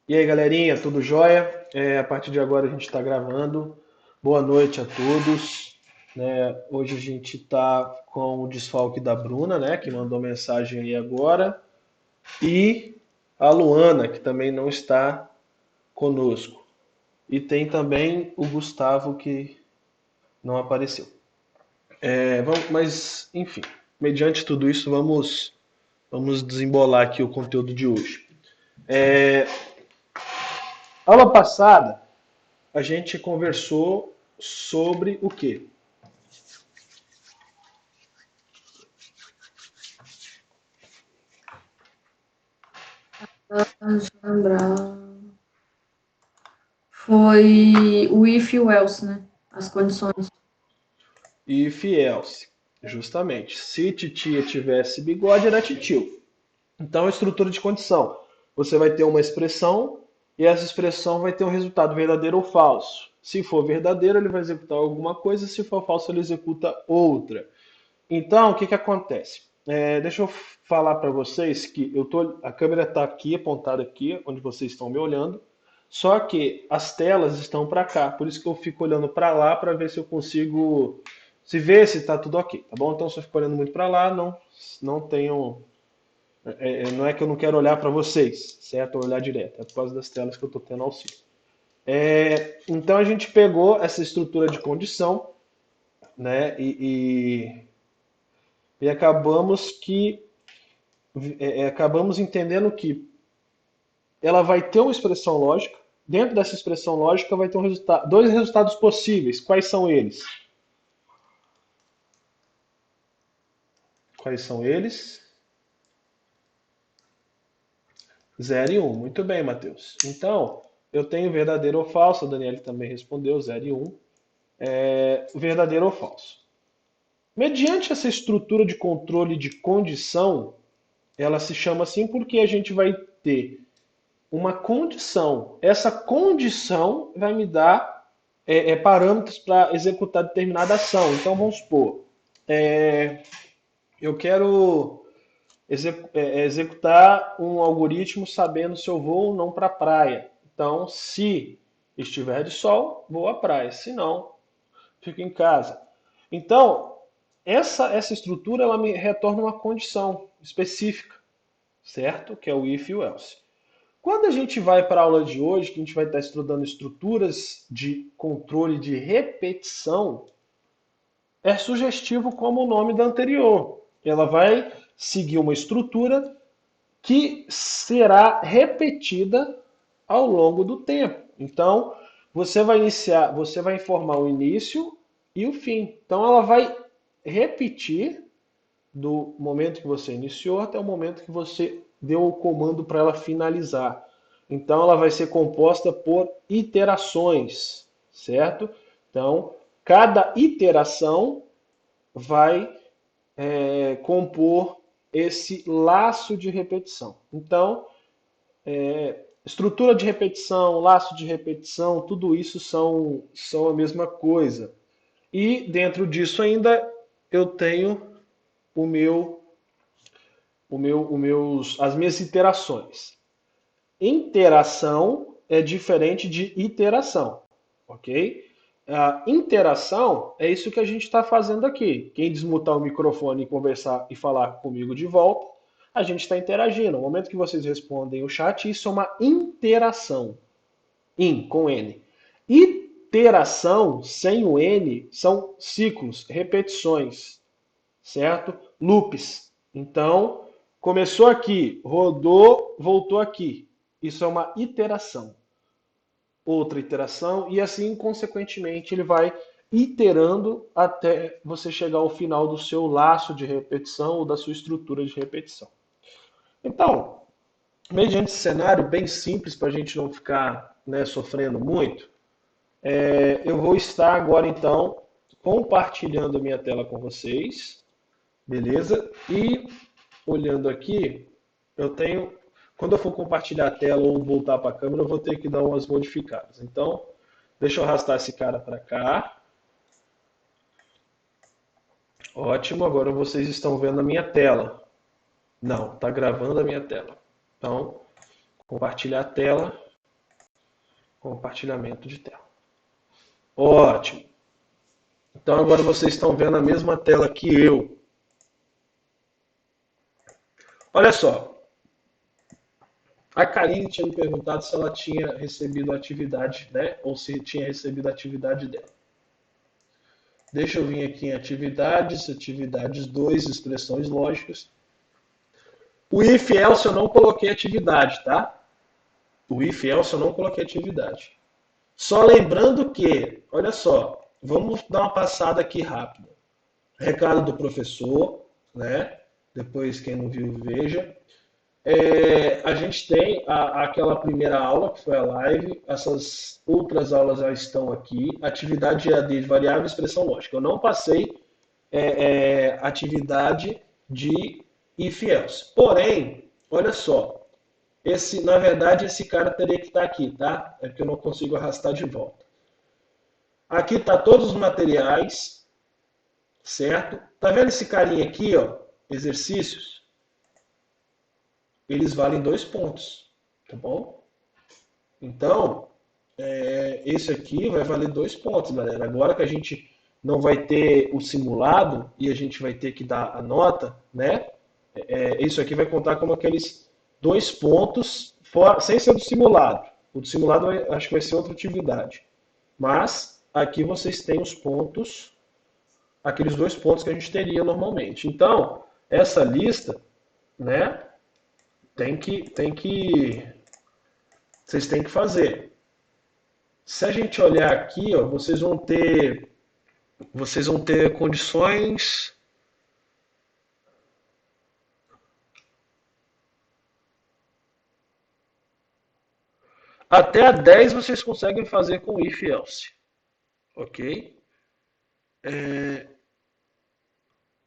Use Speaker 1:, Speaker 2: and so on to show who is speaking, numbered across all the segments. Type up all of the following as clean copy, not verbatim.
Speaker 1: E aí, galerinha, tudo jóia? A partir de agora a gente está gravando. Boa noite a todos. Hoje a gente está com o desfalque da Bruna, né, que mandou mensagem aí agora, e a Luana, que também não está conosco. E tem também o Gustavo, que não apareceu. Mas, enfim, mediante tudo isso, vamos desembolar aqui o conteúdo de hoje. Aula passada, a gente conversou sobre o quê?
Speaker 2: Deixa eu lembrar. Foi o if e o else, né? As condições.
Speaker 1: If else. Justamente. Se titia tivesse bigode, era titio. Então, a estrutura de condição. Você vai ter uma expressão e essa expressão vai ter um resultado verdadeiro ou falso. Se for verdadeiro, ele vai executar alguma coisa, se for falso, ele executa outra. Então, o que, que acontece? Deixa eu falar para vocês que a câmera está aqui, apontada aqui, onde vocês estão me olhando, só que as telas estão para cá, por isso que eu fico olhando para lá para ver se eu consigo se ver se está tudo ok, tá bom? Então, se eu fico olhando muito para lá, não tenho, não é que eu não quero olhar para vocês, certo? Ou olhar direto, é por causa das telas que eu estou tendo auxílio. Então, a gente pegou essa estrutura de condição, né? E acabamos entendendo que ela vai ter uma expressão lógica. Dentro dessa expressão lógica vai ter dois resultados possíveis. Quais são eles? Quais são eles? 0 e 1. Muito bem, Matheus. Então, eu tenho verdadeiro ou falso. A Daniela também respondeu 0 e 1. Verdadeiro ou falso. Mediante essa estrutura de controle de condição, ela se chama assim porque a gente vai ter uma condição. Essa condição vai me dar parâmetros para executar determinada ação. Então, vamos supor, eu quero executar um algoritmo sabendo se eu vou ou não para a praia. Então, se estiver de sol, vou à praia. Se não, fico em casa. Então, essa estrutura ela me retorna uma condição específica, certo? Que é o if e o else. Quando a gente vai para a aula de hoje, que a gente vai estar estudando estruturas de controle de repetição, é sugestivo como o nome da anterior. Ela vai seguir uma estrutura que será repetida ao longo do tempo. Então, você vai informar o início e o fim. Então, ela vai repetir do momento que você iniciou até o momento que você deu o comando para ela finalizar. Então, ela vai ser composta por iterações, certo? Então, cada iteração vai compor esse laço de repetição. Então, estrutura de repetição, laço de repetição, tudo isso são a mesma coisa. E dentro disso ainda eu tenho o meu as minhas iterações. Interação é diferente de iteração, ok? A interação é isso que a gente está fazendo aqui. Quem desmutar o microfone e conversar e falar comigo de volta, a gente está interagindo. No momento que vocês respondem o chat, isso é uma interação. Com N. Iteração, sem o N, são ciclos, repetições, certo? Loops. Então, começou aqui, rodou, voltou aqui. Isso é uma iteração. Outra iteração, e assim, consequentemente, ele vai iterando até você chegar ao final do seu laço de repetição ou da sua estrutura de repetição. Então, mediante esse cenário bem simples, para a gente não ficar sofrendo muito, eu vou estar agora, então, compartilhando a minha tela com vocês. Beleza? E olhando aqui, eu tenho. Quando eu for compartilhar a tela ou voltar para a câmera, eu vou ter que dar umas modificadas. Então, deixa eu arrastar esse cara para cá. Ótimo, agora vocês estão vendo a minha tela. Não, está gravando a minha tela. Então, compartilhar a tela. Compartilhamento de tela. Ótimo. Então agora vocês estão vendo a mesma tela que eu. Olha só. A Karine tinha me perguntado se ela tinha recebido a atividade, né? Ou se tinha recebido a atividade dela. Deixa eu vir aqui em atividades, atividades 2, expressões lógicas. O if else eu não coloquei atividade, tá? O if else eu não coloquei atividade. Só lembrando que, olha só, vamos dar uma passada aqui rápida. Recado do professor, né? Depois quem não viu, veja. A gente tem aquela primeira aula, que foi a live, essas outras aulas já estão aqui, atividade EAD de variável e expressão lógica. Eu não passei atividade de if else. Porém, olha só, na verdade esse cara teria que estar aqui, tá? É porque eu não consigo arrastar de volta. Aqui tá todos os materiais, certo? Tá vendo esse carinha aqui, ó? Exercícios? Eles valem 2 pontos, tá bom? Então, esse aqui vai valer 2 pontos, galera. Agora que a gente não vai ter o simulado e a gente vai ter que dar a nota, né? Isso aqui vai contar como aqueles 2 pontos, sem ser do simulado. O do simulado acho que vai ser outra atividade. Mas aqui vocês têm os pontos, aqueles 2 pontos que a gente teria normalmente. Então, essa lista, né? Vocês têm que fazer. Se a gente olhar aqui, ó, vocês vão ter condições. Até a 10 vocês conseguem fazer com if else. Ok?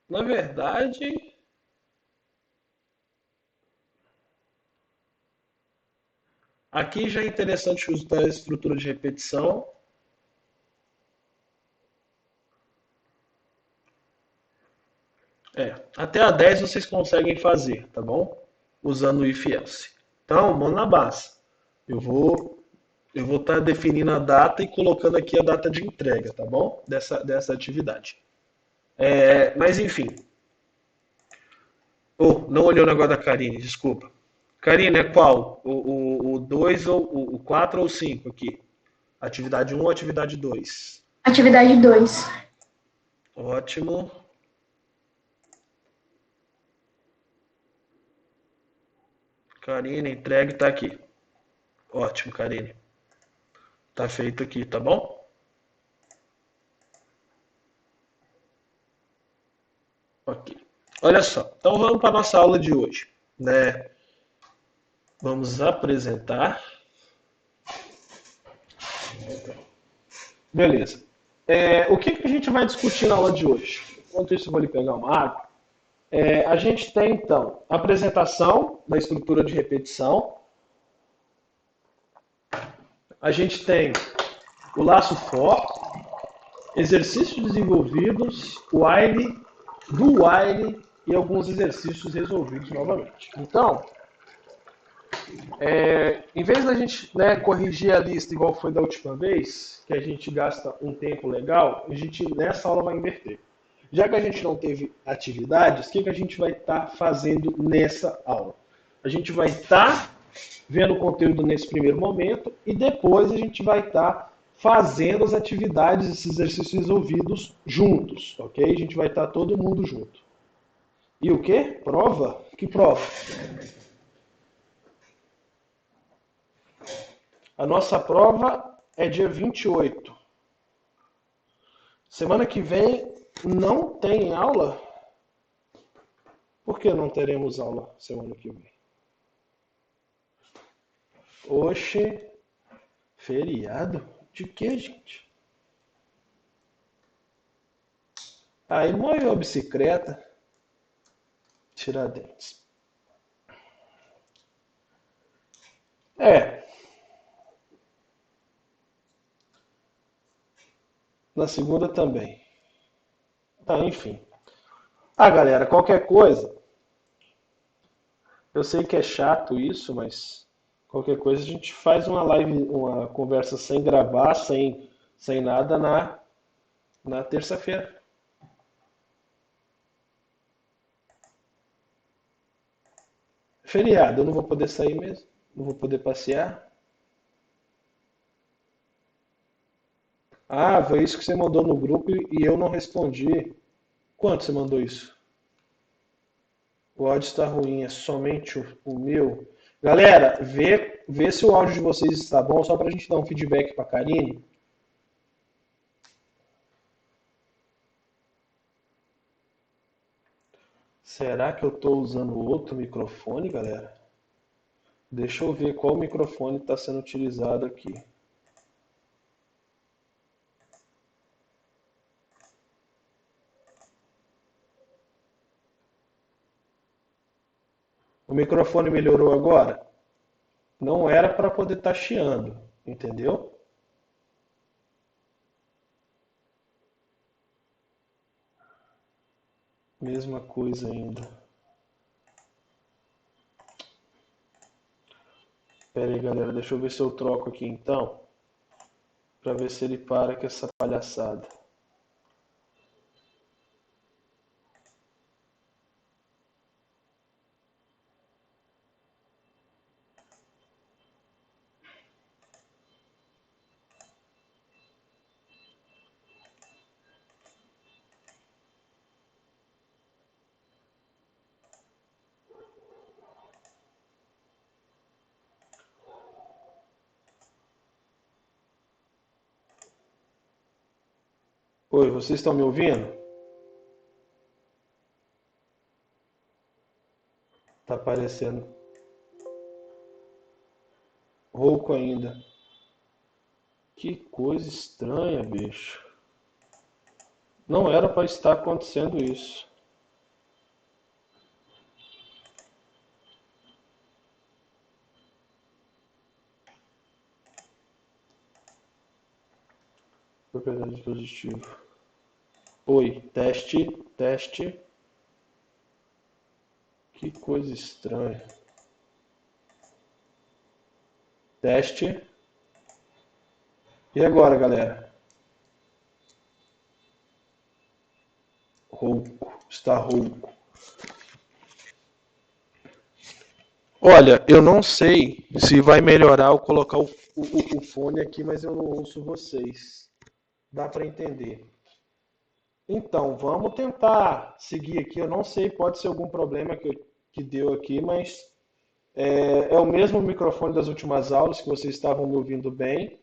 Speaker 1: Na verdade, aqui já é interessante usar a estrutura de repetição. Até a 10 vocês conseguem fazer, tá bom? Usando o if else. Então, mão na base. Eu vou estar definindo a data e colocando aqui a data de entrega, tá bom? Dessa atividade. Mas enfim. Não olhou o negócio da Karine, desculpa. Karine, é qual? O 2 ou o 4 ou o 5 aqui? Atividade 1 ou atividade 2?
Speaker 2: Atividade 2.
Speaker 1: Ótimo. Karine, entregue, tá aqui. Ótimo, Karine. Tá feito aqui, tá bom? Ok. Olha só, então vamos para a nossa aula de hoje, né? Vamos apresentar. Beleza. O que a gente vai discutir na aula de hoje? Enquanto isso, eu vou lhe pegar uma água. A gente tem, então, a apresentação da estrutura de repetição. A gente tem o laço for, exercícios desenvolvidos, while, do while e alguns exercícios resolvidos novamente. Então, em vez da gente, né, corrigir a lista igual foi da última vez, que a gente gasta um tempo legal, a gente nessa aula vai inverter. Já que a gente não teve atividades, o que a gente vai estar fazendo nessa aula? A gente vai estar vendo o conteúdo nesse primeiro momento e depois a gente vai estar fazendo as atividades, esses exercícios resolvidos juntos, ok? A gente vai estar todo mundo junto. E o quê? Prova? Que prova? A nossa prova é dia 28. Semana que vem não tem aula? Por que não teremos aula semana que vem? Oxe, feriado? De que, gente? Aí moveu a bicicleta. Tiradentes. Na segunda também. Tá, enfim. Galera, qualquer coisa. Eu sei que é chato isso, mas Qualquer coisa a gente faz uma live, uma conversa sem gravar, sem nada na terça-feira. Feriado, eu não vou poder sair mesmo, não vou poder passear. Ah, foi isso que você mandou no grupo e eu não respondi. Quanto você mandou isso? O áudio está ruim, é somente o meu. Galera, vê se o áudio de vocês está bom, só para a gente dar um feedback para a Karine. Será que eu estou usando outro microfone, galera? Deixa eu ver qual microfone está sendo utilizado aqui. O microfone melhorou agora? Não era para poder estar chiando, entendeu? Mesma coisa ainda. Pera aí, galera, deixa eu ver se eu troco aqui então, para ver se ele para com essa palhaçada. Oi, vocês estão me ouvindo? Tá aparecendo rouco ainda. Que coisa estranha, bicho. Não era para estar acontecendo isso. Propriedade do dispositivo. Oi, teste, teste. Que coisa estranha. Teste. E agora, galera? Rouco, está rouco. Olha, eu não sei se vai melhorar eu colocar o fone aqui, mas eu não ouço vocês. Dá para entender. Então, vamos tentar seguir aqui. Eu não sei, pode ser algum problema que deu aqui, mas é o mesmo microfone das últimas aulas que vocês estavam me ouvindo bem,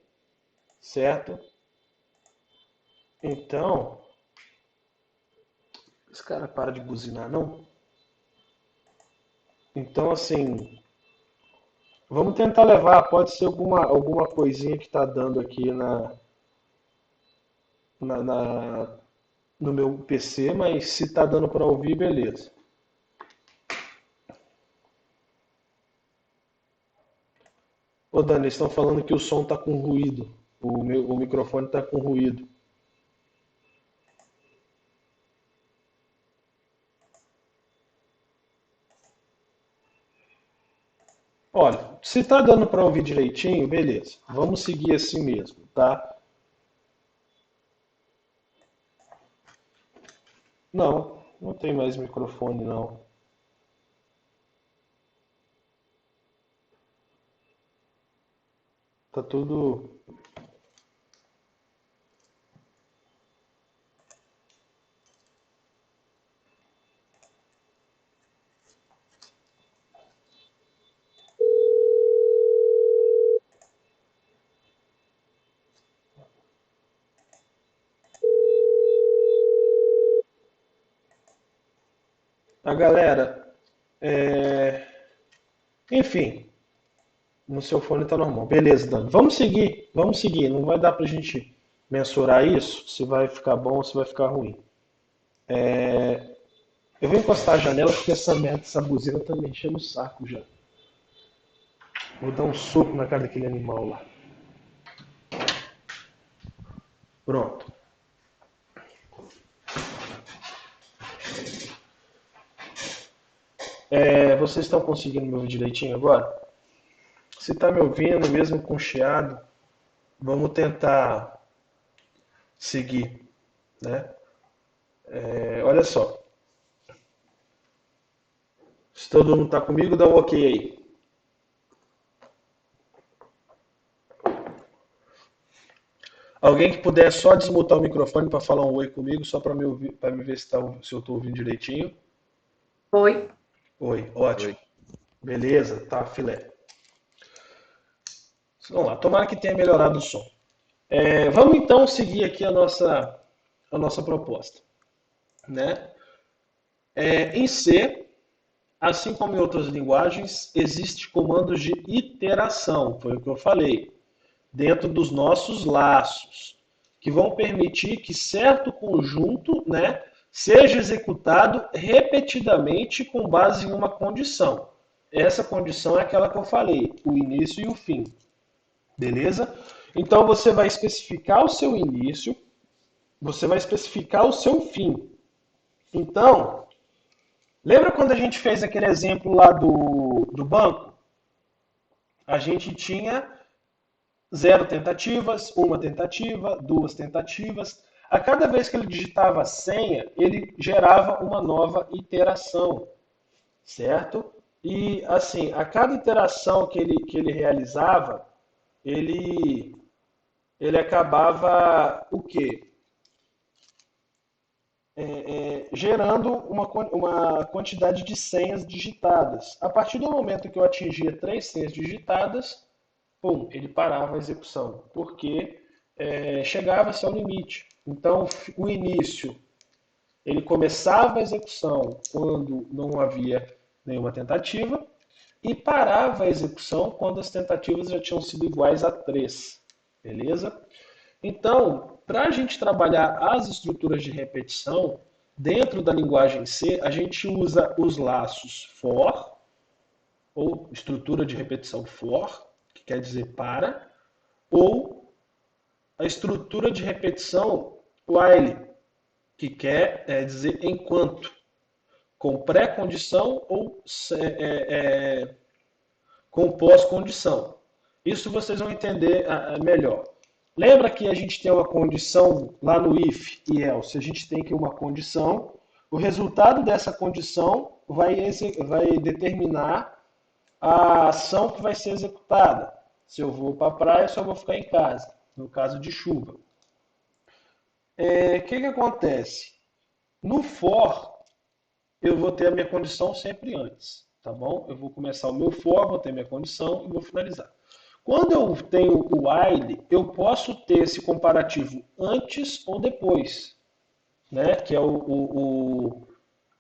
Speaker 1: certo? Então, esse cara para de buzinar, não? Então, assim, vamos tentar levar. Pode ser alguma coisinha que está dando aqui na, na- no meu PC, mas se está dando para ouvir, beleza. Ô, Dani, eles estão falando que o som está com ruído. O microfone está com ruído. Olha, se está dando para ouvir direitinho, beleza. Vamos seguir assim mesmo, tá? Não, não tem mais microfone, não. Tá tudo. A galera, é... enfim, no seu fone tá normal. Beleza, Dani. Vamos seguir, vamos seguir. Não vai dar pra gente mensurar isso, se vai ficar bom ou se vai ficar ruim. Eu vou encostar a janela porque essa merda, essa buzina tá me enchendo o saco já. Vou dar um soco na cara daquele animal lá. Pronto. Vocês estão conseguindo me ouvir direitinho agora? Se está me ouvindo, mesmo com chiado, vamos tentar seguir, né? Olha só. Se todo mundo está comigo, dá um ok aí. Alguém que puder só desmutar o microfone para falar um oi comigo, só para me ouvir, para me ver se eu estou ouvindo direitinho.
Speaker 2: Oi.
Speaker 1: Oi, ótimo.
Speaker 3: Oi.
Speaker 1: Beleza, tá, filé. Vamos lá, tomara que tenha melhorado o som. Vamos então seguir aqui a nossa proposta, né? Em C, assim como em outras linguagens, existe comandos de iteração, foi o que eu falei, dentro dos nossos laços, que vão permitir que certo conjunto, né, seja executado repetidamente com base em uma condição. Essa condição é aquela que eu falei, o início e o fim. Beleza? Então você vai especificar o seu início, você vai especificar o seu fim. Então, lembra quando a gente fez aquele exemplo lá do banco? A gente tinha 0 tentativas, 1 tentativa, 2 tentativas. A cada vez que ele digitava a senha, ele gerava uma nova iteração, certo? E assim, a cada iteração que ele realizava, ele, ele acabava o quê? Gerando uma quantidade de senhas digitadas. A partir do momento que eu atingia 3 senhas digitadas, pum, ele parava a execução, porque chegava-se ao limite. Então, o início, ele começava a execução quando não havia nenhuma tentativa e parava a execução quando as tentativas já tinham sido iguais a 3. Beleza? Então, para a gente trabalhar as estruturas de repetição, dentro da linguagem C, a gente usa os laços for, ou estrutura de repetição for, que quer dizer para, ou a estrutura de repetição while, que quer dizer enquanto, com pré-condição ou com pós-condição. Isso vocês vão entender melhor. Lembra que a gente tem uma condição lá no if e else, a gente tem aqui uma condição, o resultado dessa condição vai determinar a ação que vai ser executada. Se eu vou para a praia, se eu vou ficar em casa, no caso de chuva. O que acontece? No for, eu vou ter a minha condição sempre antes, tá bom? Eu vou começar o meu for, vou ter minha condição e vou finalizar. Quando eu tenho o while, eu posso ter esse comparativo antes ou depois, né? Que é o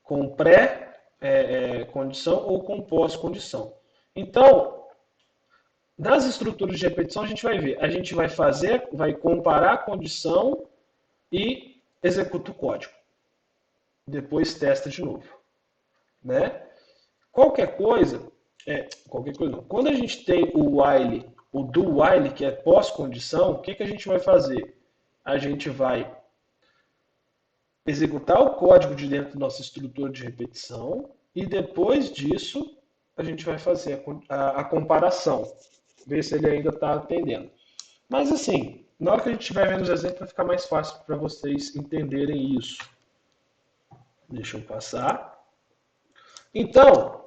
Speaker 1: com pré-condição ou com pós-condição. Então, nas estruturas de repetição, a gente vai ver. A gente vai comparar a condição e executa o código. Depois testa de novo, né? Qualquer coisa não. Quando a gente tem o while, o do while, que é pós-condição, o que a gente vai fazer? A gente vai executar o código de dentro da nossa estrutura de repetição e depois disso a gente vai fazer a comparação, ver se ele ainda está atendendo. Mas assim, na hora que a gente estiver vendo os exemplos, vai ficar mais fácil para vocês entenderem isso. Deixa eu passar. Então,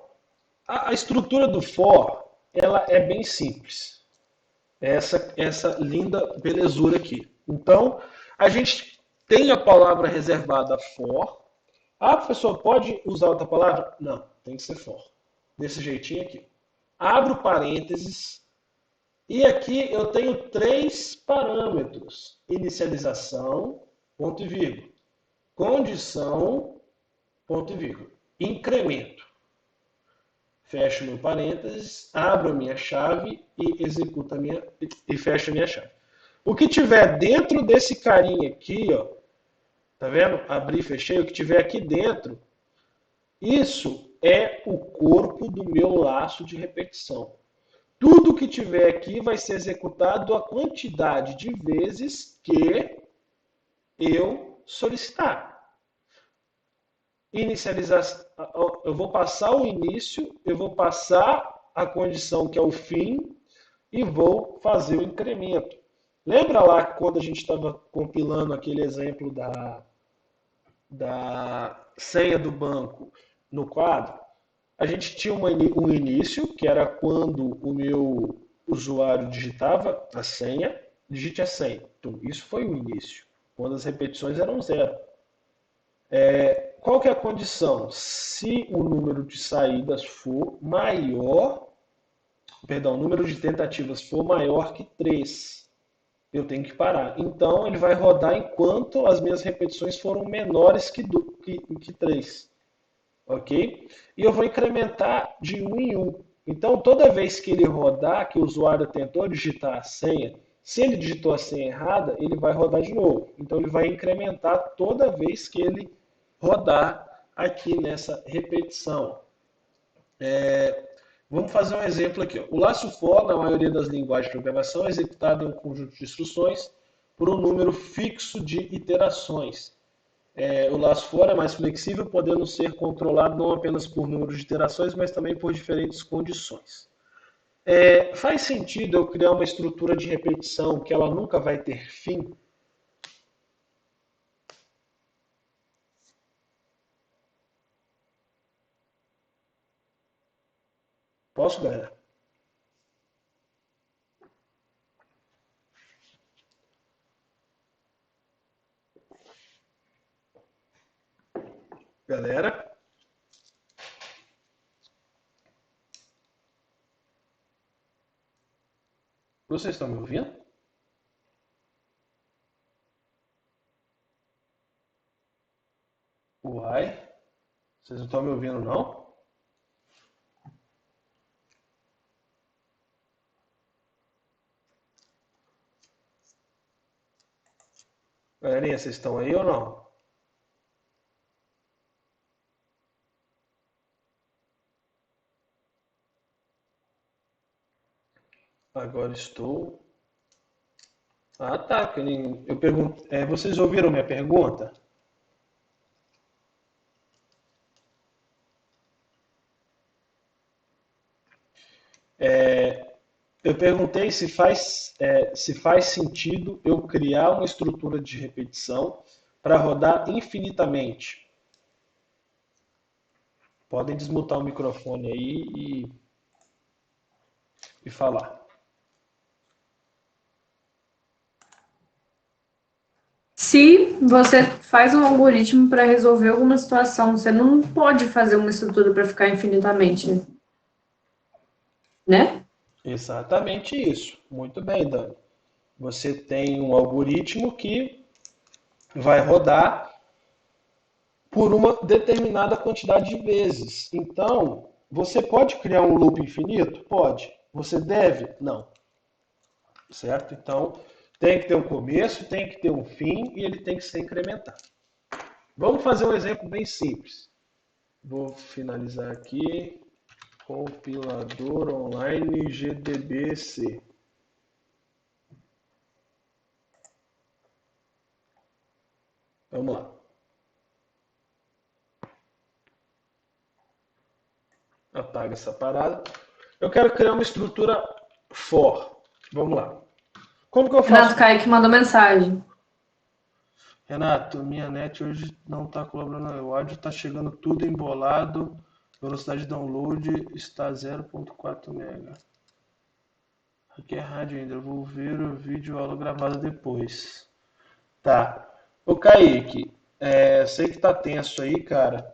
Speaker 1: a estrutura do for, ela é bem simples. Essa linda belezura aqui. Então, a gente tem a palavra reservada for. Ah, professor, pode usar outra palavra? Não, tem que ser for. Desse jeitinho aqui. Abro parênteses. E aqui eu tenho 3 parâmetros. Inicialização, ponto e vírgula. Condição, ponto e vírgula. Incremento. Fecho meu parênteses, abro a minha chave e executo e fecho a minha chave. O que tiver dentro desse carinha aqui, ó, tá vendo? Abri e fechei, o que tiver aqui dentro, isso é o corpo do meu laço de repetição. Tudo que tiver aqui vai ser executado a quantidade de vezes que eu solicitar. Eu vou passar o início, eu vou passar a condição que é o fim e vou fazer o incremento. Lembra lá quando a gente estava compilando aquele exemplo da senha do banco no quadro? A gente tinha um início, que era quando o meu usuário digitava a senha, digite a senha. Então, isso foi o início, quando as repetições eram zero. Qual que é a condição? Se o número de saídas for maior, perdão, o número de tentativas for maior que 3, eu tenho que parar. Então, ele vai rodar enquanto as minhas repetições foram menores que 3. Ok? E eu vou incrementar de um em um. Então, toda vez que ele rodar, que o usuário tentou digitar a senha, se ele digitou a senha errada, ele vai rodar de novo. Então, ele vai incrementar toda vez que ele rodar aqui nessa repetição. Vamos fazer um exemplo aqui. O laço for, na maioria das linguagens de programação, é executado em um conjunto de instruções por um número fixo de iterações. O laço for é mais flexível, podendo ser controlado não apenas por número de iterações, mas também por diferentes condições. Faz sentido eu criar uma estrutura de repetição que ela nunca vai ter fim? Posso, galera? Galera? Vocês estão me ouvindo? Uai, vocês não estão me ouvindo, não? Galerinha, vocês estão aí ou não? Agora estou. Ah, tá. Eu pergunto. Vocês ouviram minha pergunta? Eu perguntei se faz sentido eu criar uma estrutura de repetição para rodar infinitamente. Podem desmutar o microfone aí e falar.
Speaker 2: Se você faz um algoritmo para resolver alguma situação, você não pode fazer uma estrutura para ficar infinitamente, né?
Speaker 1: Exatamente isso. Muito bem, Dani. Você tem um algoritmo que vai rodar por uma determinada quantidade de vezes. Então, você pode criar um loop infinito? Pode. Você deve? Não. Certo? Então, tem que ter um começo, tem que ter um fim e ele tem que ser incrementado. Vamos fazer um exemplo bem simples. Vou finalizar aqui. Compilador online GDBC. Vamos lá. Apaga essa parada. Eu quero criar uma estrutura for. Vamos lá. Como que eu faço?
Speaker 2: Renato Kaique mandou mensagem.
Speaker 1: Renato, minha net hoje não está colaborando. O áudio está chegando tudo embolado. Velocidade de download está 0.4 MB. Aqui é rádio ainda. Eu vou ver o vídeo aula gravada depois. Tá. Ô Kaique, sei que tá tenso aí, cara.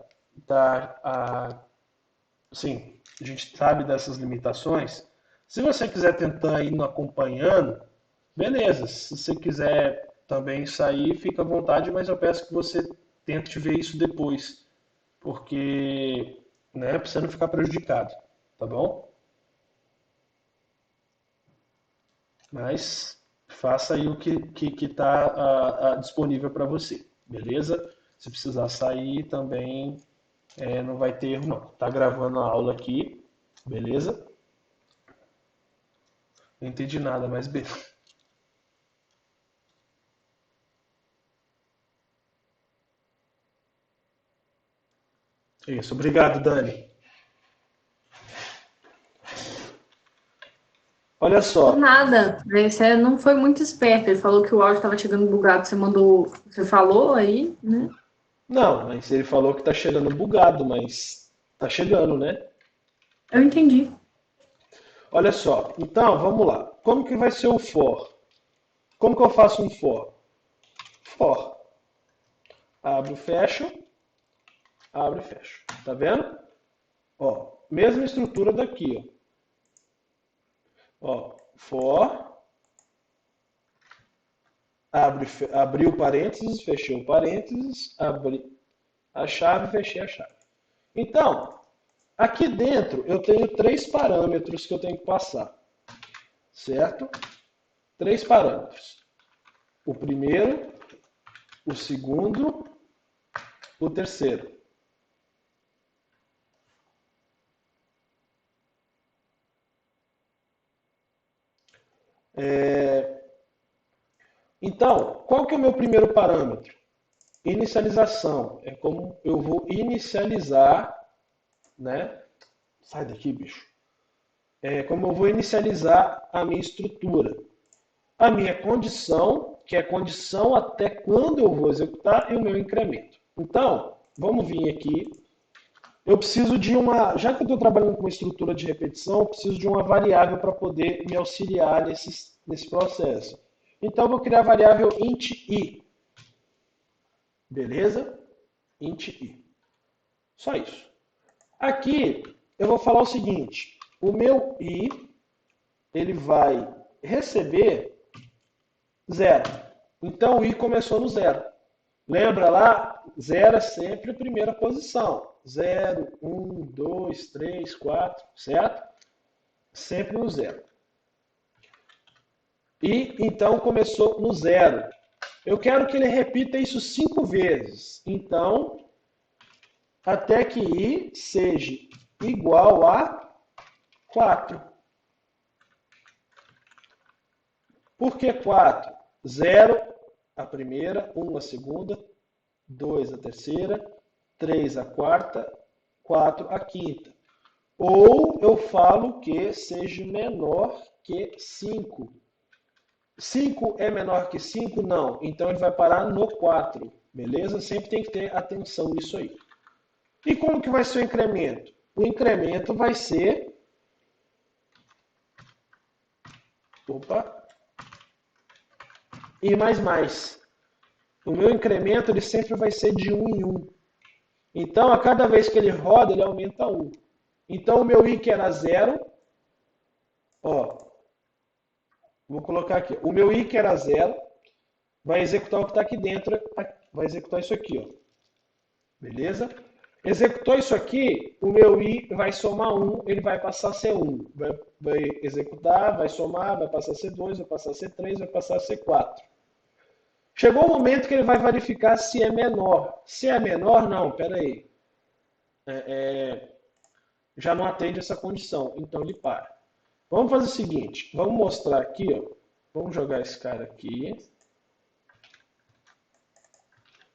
Speaker 1: Sim, a gente sabe dessas limitações. Se você quiser tentar ir acompanhando, beleza. Se você quiser também sair, fica à vontade, mas eu peço que você tente ver isso depois, porque, né, para você não ficar prejudicado, tá bom? Mas faça aí o que está disponível para você, beleza? Se precisar sair também não vai ter erro não. Tá gravando a aula aqui, beleza? Não entendi nada, mas beleza. Isso, obrigado, Dani. Olha
Speaker 2: Por
Speaker 1: só.
Speaker 2: nada. Você não foi muito esperto. Ele falou que o áudio estava chegando bugado. Você mandou. Você falou aí, né?
Speaker 1: Não, mas ele falou que tá chegando bugado, mas tá chegando, né?
Speaker 2: Eu entendi.
Speaker 1: Olha só. Então, vamos lá. Como que vai ser o for? Como que eu faço um for? For. Abro, fecho, abro e fecho. Tá vendo? Ó, mesma estrutura daqui, ó. Ó, for, abri o parênteses, fechei o parênteses, abri a chave, fechei a chave. Então, aqui dentro eu tenho três parâmetros que eu tenho que passar, certo? Três parâmetros. O primeiro, o segundo, o terceiro. Então, qual que é o meu primeiro parâmetro? Inicialização. É como eu vou inicializar, né? Sai daqui, bicho. É como eu vou inicializar a minha estrutura. A minha condição, que é a condição até quando eu vou executar, e o meu incremento. Então, vamos vir aqui. Eu preciso de uma. Já que eu estou trabalhando com uma estrutura de repetição, eu preciso de uma variável para poder me auxiliar nesse processo. Então, eu vou criar a variável int i. Beleza? Int i. Só isso. Aqui, eu vou falar o seguinte. O meu i, ele vai receber zero. Então, o i começou no zero. Lembra lá? Zero é sempre a primeira posição. 0, 1, 2, 3, 4, certo? Sempre no zero. E então começou no zero. Eu quero que ele repita isso 5 vezes. Então, até que i seja igual a 4. Por que 4? 0 a primeira, 1 a segunda, 2 a terceira, 3 a quarta, 4 a quinta. Ou eu falo que seja menor que 5. 5 é menor que 5? Não. Então ele vai parar no 4. Beleza? Sempre tem que ter atenção nisso aí. E como que vai ser o incremento? O incremento vai ser... Opa! I mais mais. O meu incremento ele sempre vai ser de 1 em 1. Então, a cada vez que ele roda, ele aumenta 1. Então, o meu i que era 0, ó, vou colocar aqui. O meu i que era 0 vai executar o que está aqui dentro, vai executar isso aqui, ó. Beleza? Executou isso aqui, o meu i vai somar 1, ele vai passar a ser 1. Vai executar, vai somar, vai passar a ser 2, vai passar a ser 3, vai passar a ser 4. Chegou o momento que ele vai verificar se é menor. Se é menor, não, peraí. Já não atende essa condição, então ele para. Vamos fazer o seguinte, vamos mostrar aqui, ó. Vamos jogar esse cara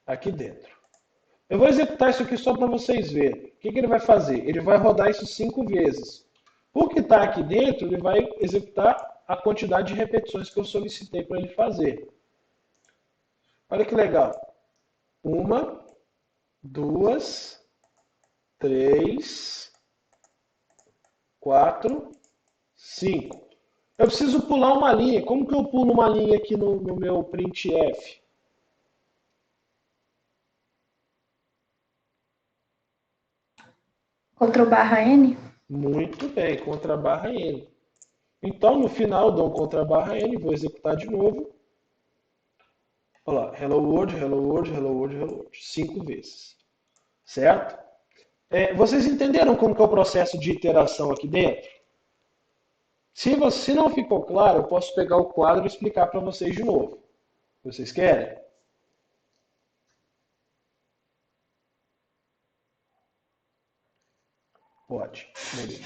Speaker 1: aqui dentro. Eu vou executar isso aqui só para vocês verem. O que ele vai fazer? Ele vai rodar isso 5 vezes. O que está aqui dentro, ele vai executar a quantidade de repetições que eu solicitei para ele fazer. Olha que legal. 1, 2, 3, 4, 5. Eu preciso pular uma linha. Como que eu pulo uma linha aqui no meu printf?
Speaker 2: Ctrl barra N?
Speaker 1: Muito bem, contra a barra N. Então, no final, eu dou um contra a barra N, vou executar de novo. Olha lá, hello world, hello world, hello world, hello world. 5 vezes. Certo? Vocês entenderam como que é o processo de iteração aqui dentro? Se não ficou claro, eu posso pegar o quadro e explicar para vocês de novo. Vocês querem? Pode. Beleza.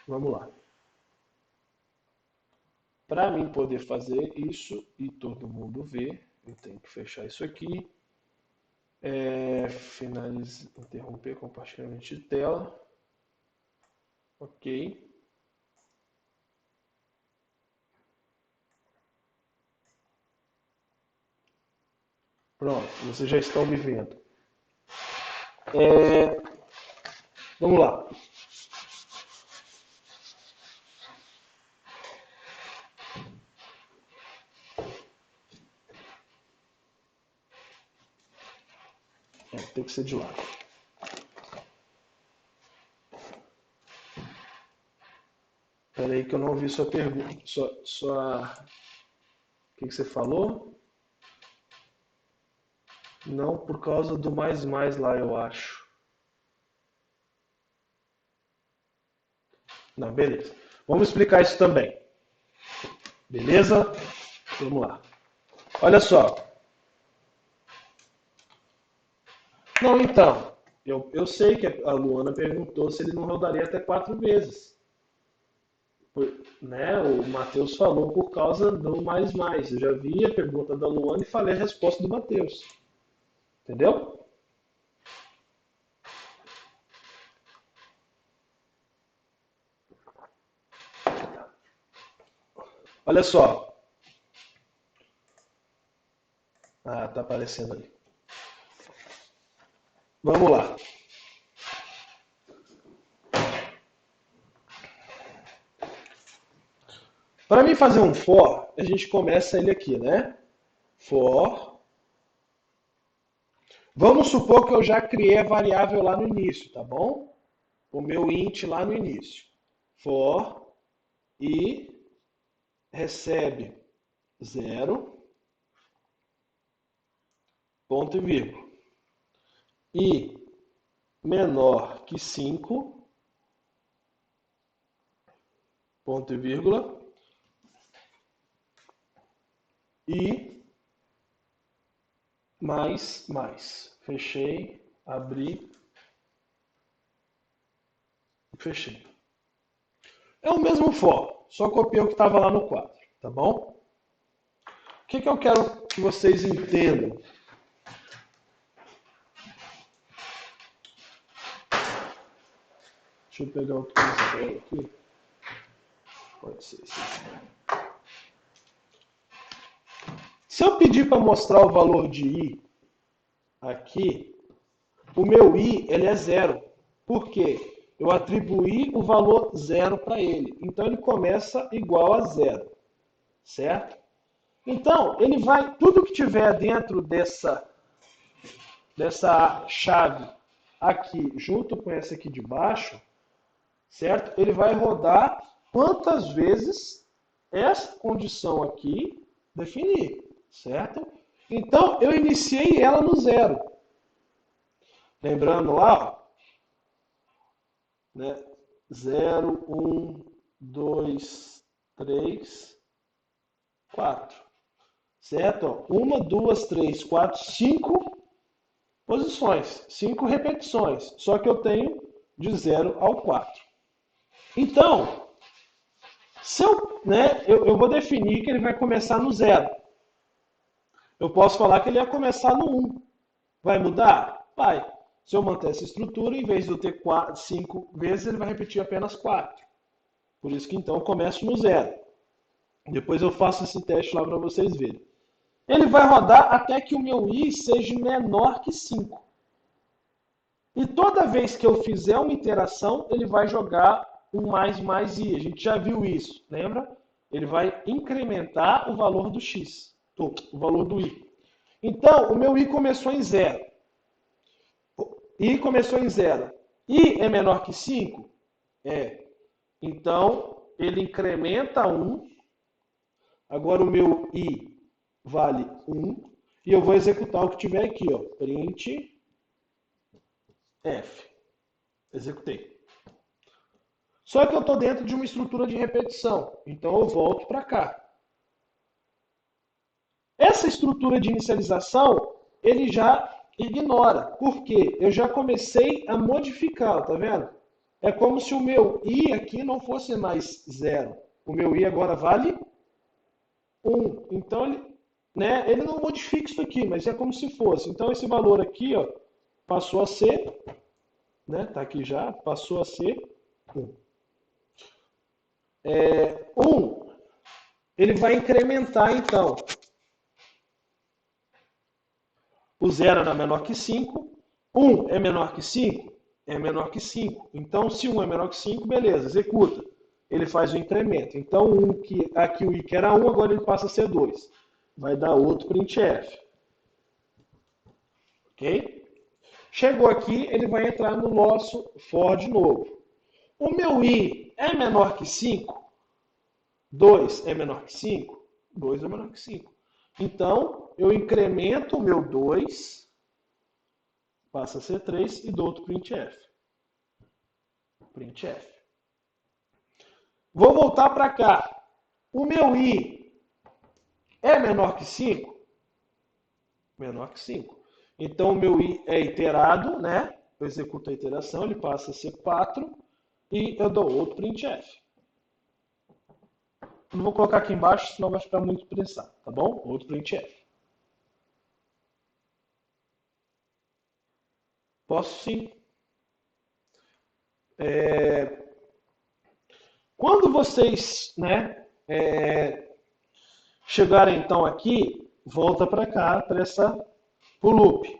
Speaker 1: Vamos lá. Para mim poder fazer isso e todo mundo ver, Eu tenho que fechar isso aqui. Finalizar, interromper compartilhamento de tela. Ok. Pronto, vocês já estão me vendo. Vamos lá. Tem que ser de lado. Espera aí que eu não ouvi sua pergunta. O que você falou? Não, por causa do mais lá, eu acho. Não, beleza. Vamos explicar isso também. Beleza? Vamos lá. Olha só. Não, então. Eu sei que a Luana perguntou se ele não rodaria até 4 vezes. Né? O Matheus falou por causa do mais. Eu já vi a pergunta da Luana e falei a resposta do Matheus. Entendeu? Olha só. Ah, tá aparecendo ali. Vamos lá. Para mim fazer um for, a gente começa ele aqui, né? For. Vamos supor que eu já criei a variável lá no início, tá bom? O meu int lá no início. For e recebe 0, ponto e vírgula. E menor que 5, ponto e vírgula. E mais. Fechei, abri, fechei. É o mesmo for, só copiei o que estava lá no quadro, tá bom? O que eu quero que vocês entendam? Deixa eu pegar outro exemplo aqui. Pode ser isso. Se eu pedir para mostrar o valor de i aqui, o meu i ele é 0. Por quê? Eu atribuí o valor 0 para ele. Então ele começa igual a 0. Certo? Então, ele vai, tudo que tiver dentro dessa chave aqui, junto com essa aqui de baixo, certo? Ele vai rodar quantas vezes essa condição aqui definir, certo? Então, eu iniciei ela no 0. Lembrando lá, ó, né? 0, 1, 2, 3, 4. Certo? 1, 2, 3, 4, 5 posições, 5 repetições. Só que eu tenho de 0 ao 4. Então, se eu vou definir que ele vai começar no 0. Eu posso falar que ele vai começar no 1. Vai mudar? Vai. Se eu manter essa estrutura, em vez de eu ter 5 vezes, ele vai repetir apenas 4. Por isso que então eu começo no 0. Depois eu faço esse teste lá para vocês verem. Ele vai rodar até que o meu i seja menor que 5. E toda vez que eu fizer uma iteração, ele vai jogar um mais i. A gente já viu isso, lembra? Ele vai incrementar o valor do x, o valor do i. Então, o meu i começou em 0. I começou em 0. I é menor que 5? É. Então, ele incrementa 1. Agora o meu i vale 1. E eu vou executar o que tiver aqui, ó. Print f. Executei. Só que eu estou dentro de uma estrutura de repetição. Então eu volto para cá. Essa estrutura de inicialização, ele já ignora. Por quê? Eu já comecei a modificar, tá vendo? É como se o meu i aqui não fosse mais 0. O meu i agora vale 1. Então né, ele não modifica isso aqui, mas é como se fosse. Então, esse valor aqui, ó, passou a ser, né, tá aqui já, passou a ser 1. 1, ele vai incrementar, então. O 0 era menor que 5. 1 é menor que 5? É menor que 5. Então, se 1 é menor que 5, beleza, executa. Ele faz o incremento. Então, aqui o i que era 1, agora ele passa a ser 2. Vai dar outro printf. Ok? Chegou aqui, ele vai entrar no nosso for de novo. O meu i é menor que 5? 2 é menor que 5? 2 é menor que 5. Então, eu incremento o meu 2, passa a ser 3 e dou outro printf. Printf. Vou voltar para cá. O meu i é menor que 5? Menor que 5. Então, o meu i é iterado, né? Eu executo a iteração, ele passa a ser 4 e eu dou outro printf. Não vou colocar aqui embaixo, senão vai ficar muito prensado, tá bom? Outro printf. Posso sim. Quando vocês, né, chegarem então aqui, volta para cá, para o loop.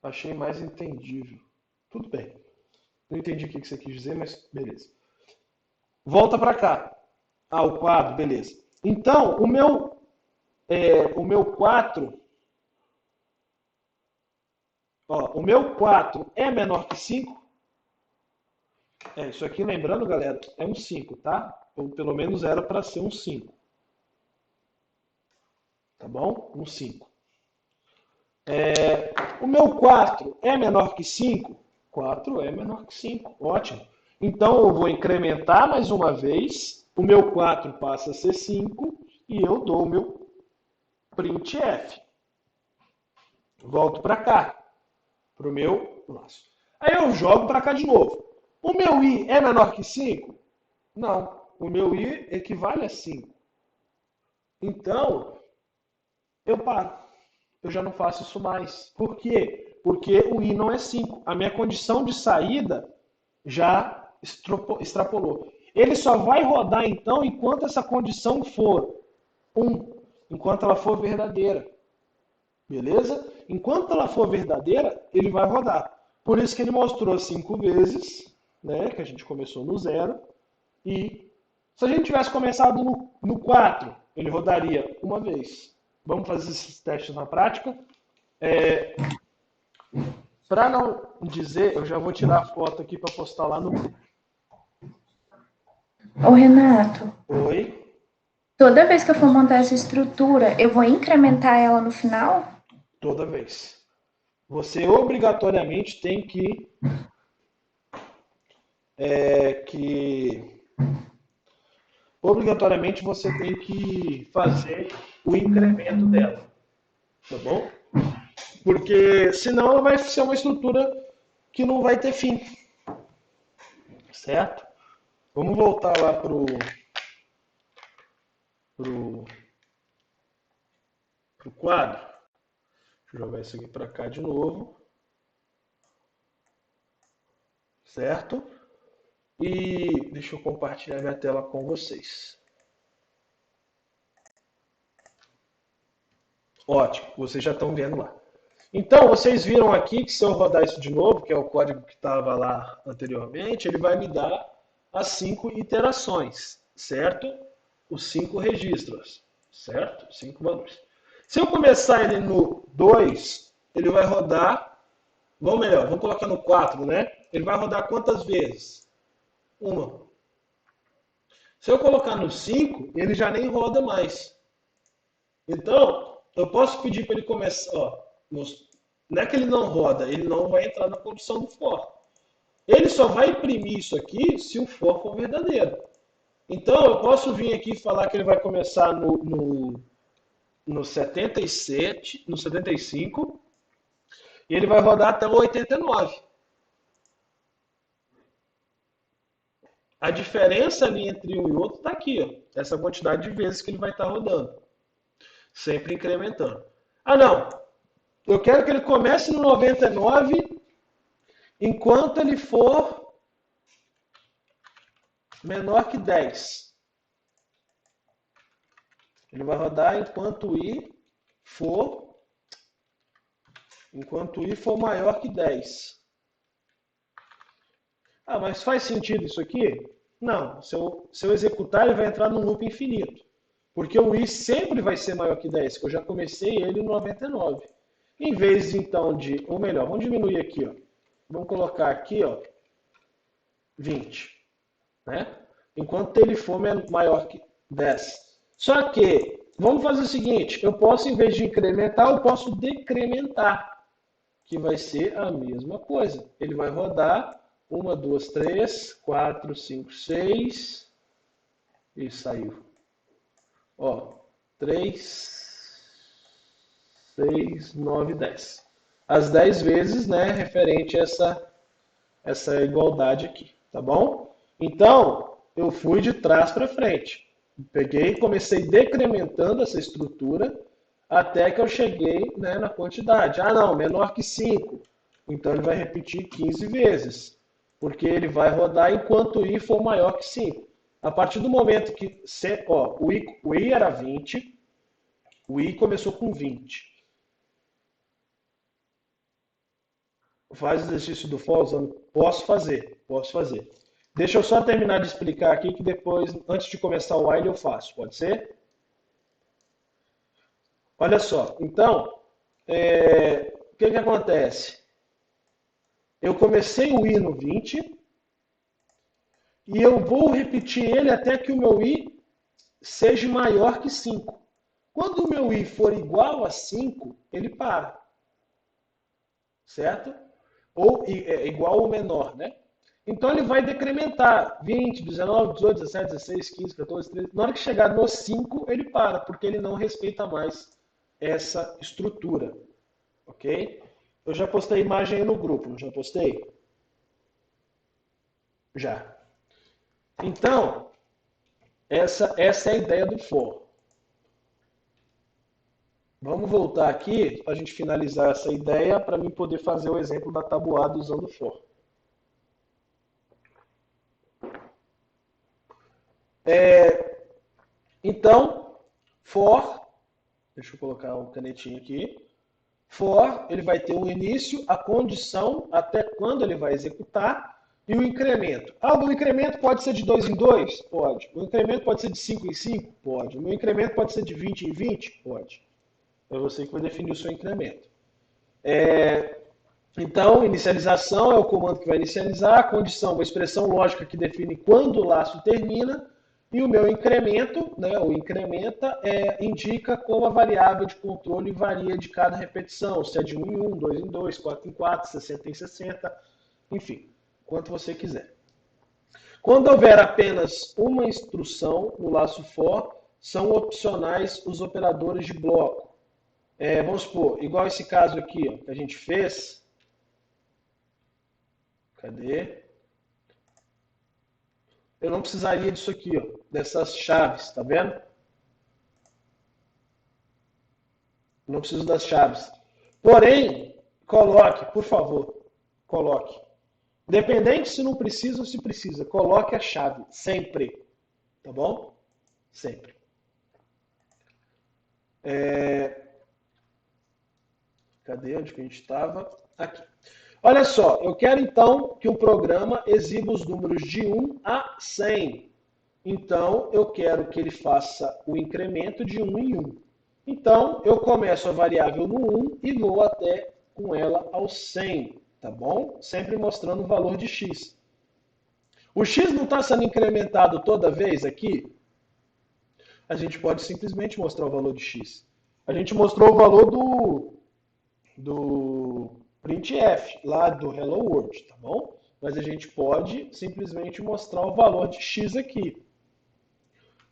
Speaker 1: Achei mais entendível. Tudo bem. Não entendi o que você quis dizer, mas beleza. Volta para cá. Ah, o quadro, beleza. Então, o meu 4, ó, o meu 4 é menor que 5? Isso aqui, lembrando, galera, é um 5, tá? Ou pelo menos era para ser um 5. Tá bom? Um 5. O meu 4 é menor que 5? 4 é menor que 5. Ótimo. Então eu vou incrementar mais uma vez. O meu 4 passa a ser 5 e eu dou o meu printf. Volto para cá, para o meu laço. Aí eu jogo para cá de novo. O meu i é menor que 5? Não. O meu i equivale a 5. Então, eu paro. Eu já não faço isso mais. Por quê? Porque o i não é 5. A minha condição de saída já extrapolou. Ele só vai rodar, então, enquanto essa condição for 1. Enquanto ela for verdadeira. Beleza? Enquanto ela for verdadeira, ele vai rodar. Por isso que ele mostrou 5 vezes, né, que a gente começou no 0. E se a gente tivesse começado no 4, ele rodaria uma vez. Vamos fazer esses testes na prática. Para não dizer, eu já vou tirar a foto aqui para postar lá no grupo.
Speaker 2: Ô, Renato.
Speaker 1: Oi?
Speaker 2: Toda vez que eu for montar essa estrutura, eu vou incrementar ela no final?
Speaker 1: Toda vez. Você obrigatoriamente tem obrigatoriamente você tem que fazer o incremento dela. Tá bom? Porque senão ela vai ser uma estrutura que não vai ter fim. Certo? Vamos voltar lá pro quadro. Deixa eu jogar isso aqui para cá de novo. Certo? E deixa eu compartilhar minha tela com vocês. Ótimo, vocês já estão vendo lá. Então, vocês viram aqui que se eu rodar isso de novo, que é o código que estava lá anteriormente, ele vai me dar as 5 iterações, certo? Os 5 registros, certo? 5 valores. Se eu começar ele no 2, ele vai rodar, vamos colocar no 4, né? Ele vai rodar quantas vezes? Uma. Se eu colocar no 5, ele já nem roda mais. Então, eu posso pedir para ele começar, ó, não é que ele não roda, ele não vai entrar na condição do for. Ele só vai imprimir isso aqui se o for for verdadeiro. Então, eu posso vir aqui e falar que ele vai começar no 77, no 75, e ele vai rodar até o 89. A diferença ali entre um e outro está aqui, ó, essa quantidade de vezes que ele vai estar rodando, sempre incrementando. Ah, não, eu quero que ele comece no 99 enquanto ele for menor que 10. Ele vai rodar enquanto I for maior que 10. Ah, mas faz sentido isso aqui? Não. Se eu executar, ele vai entrar num loop infinito. Porque o I sempre vai ser maior que 10, que eu já comecei ele no 99. Em vez, então, ou melhor, vamos diminuir aqui, ó. Vamos colocar aqui, ó, 20. Né? Enquanto ele for maior que 10. Só que, vamos fazer o seguinte, eu posso, em vez de incrementar, eu posso decrementar, que vai ser a mesma coisa. Ele vai rodar 1, 2, 3, 4, 5, 6 e saiu. Ó, 3, 6, 9, 10. As 10 vezes, né, referente a essa igualdade aqui, tá bom? Então, eu fui de trás para frente. Peguei e comecei decrementando essa estrutura até que eu cheguei, né, na quantidade. Ah, não, menor que 5. Então, ele vai repetir 15 vezes, porque ele vai rodar enquanto I for maior que 5. A partir do momento que ó, o I era 20, o I começou com 20. Faz exercício do for usando? Posso fazer, posso fazer. Deixa eu só terminar de explicar aqui que depois, antes de começar o while, eu faço. Pode ser? Olha só. Então, o que acontece? Eu comecei o I no 20 e eu vou repetir ele até que o meu I seja maior que 5. Quando o meu I for igual a 5, ele para. Certo? Ou igual ou menor, né? Então ele vai decrementar 20, 19, 18, 17, 16, 15, 14, 13. Na hora que chegar no 5, ele para, porque ele não respeita mais essa estrutura. Ok? Eu já postei imagem aí no grupo, não já postei? Já. Então, essa é a ideia do for. Vamos voltar aqui para a gente finalizar essa ideia para mim poder fazer o exemplo da tabuada usando o for. Então, for, deixa eu colocar um canetinho aqui. For, ele vai ter um início, a condição, até quando ele vai executar, e o incremento. Ah, o incremento pode ser de 2 em 2? Pode. O incremento pode ser de 5 em 5? Pode. O meu incremento pode ser de 20 em 20? Pode. É você que vai definir o seu incremento. Então, inicialização é o comando que vai inicializar, a condição, uma expressão lógica que define quando o laço termina, e o meu incremento, né, o incrementa, indica como a variável de controle varia de cada repetição, se é de 1 em 1, 2 em 2, 4 em 4, 60 em 60, enfim, quanto você quiser. Quando houver apenas uma instrução no laço for, são opcionais os operadores de bloco. Vamos supor, igual esse caso aqui, ó, que a gente fez. Cadê? Eu não precisaria disso aqui, ó, dessas chaves, tá vendo? Não preciso das chaves. Porém, coloque, por favor, coloque. Independente se não precisa ou se precisa, coloque a chave, sempre. Tá bom? Sempre. Cadê onde que a gente estava? Aqui. Olha só, eu quero então que o programa exiba os números de 1 a 100. Então, eu quero que ele faça o incremento de 1 em 1. Então, eu começo a variável no 1 e vou até com ela ao 100, tá bom? Sempre mostrando o valor de x. O x não está sendo incrementado toda vez aqui? A gente pode simplesmente mostrar o valor de x. A gente mostrou o valor do printf, lá do Hello World, tá bom? Mas a gente pode simplesmente mostrar o valor de x aqui.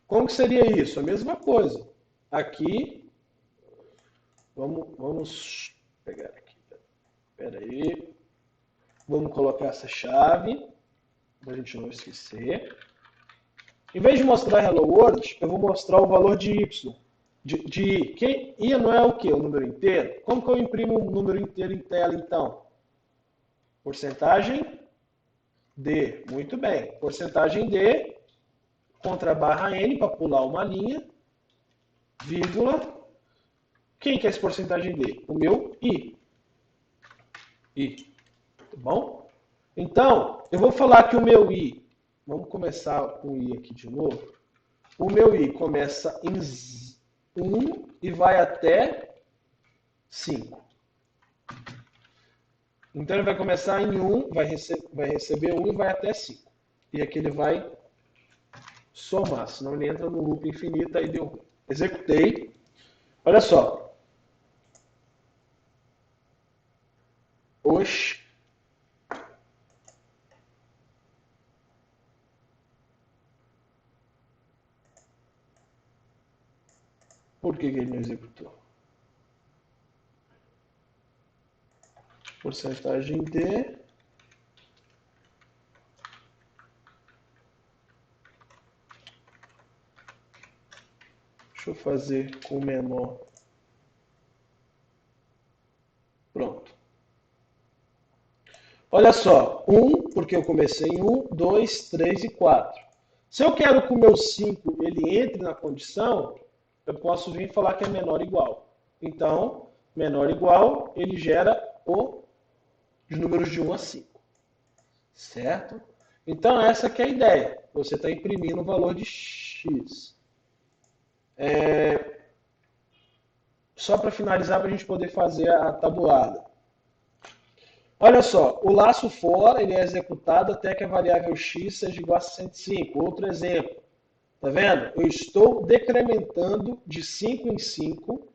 Speaker 1: Como que seria isso? A mesma coisa. Aqui, vamos pegar aqui. Espera aí. Vamos colocar essa chave. para a gente não esquecer. Em vez de mostrar Hello World, eu vou mostrar o valor de y. De i. Que i não é o quê? O número inteiro? Como que eu imprimo o número inteiro em tela, então? Porcentagem D. Muito bem. Porcentagem D contra a barra N para pular uma linha, vírgula. Quem que é esse porcentagem D? O meu i. I. Tá bom? Então, eu vou falar que o meu i, vamos começar com o i aqui de novo. O meu i começa em 1 e vai até 5. Então, ele vai começar em 1, vai receber 1 e vai até 5. E aqui ele vai somar, senão ele entra no loop infinito, aí deu. Executei. Olha só. Oxe. Por que ele não executou? Porcentagem D. Deixa eu fazer com menor. Pronto. Olha só, 1, porque eu comecei em 1, 2, 3 e 4. Se eu quero que o meu 5 ele entre na condição, eu posso vir falar que é menor ou igual. Então, menor ou igual, ele gera os números de 1 a 5. Certo? Então, essa que é a ideia. Você está imprimindo o valor de x. Só para finalizar, para a gente poder fazer a tabuada. Olha só, o laço for ele é executado até que a variável x seja igual a 65. Outro exemplo. Tá vendo? Eu estou decrementando de 5 em 5.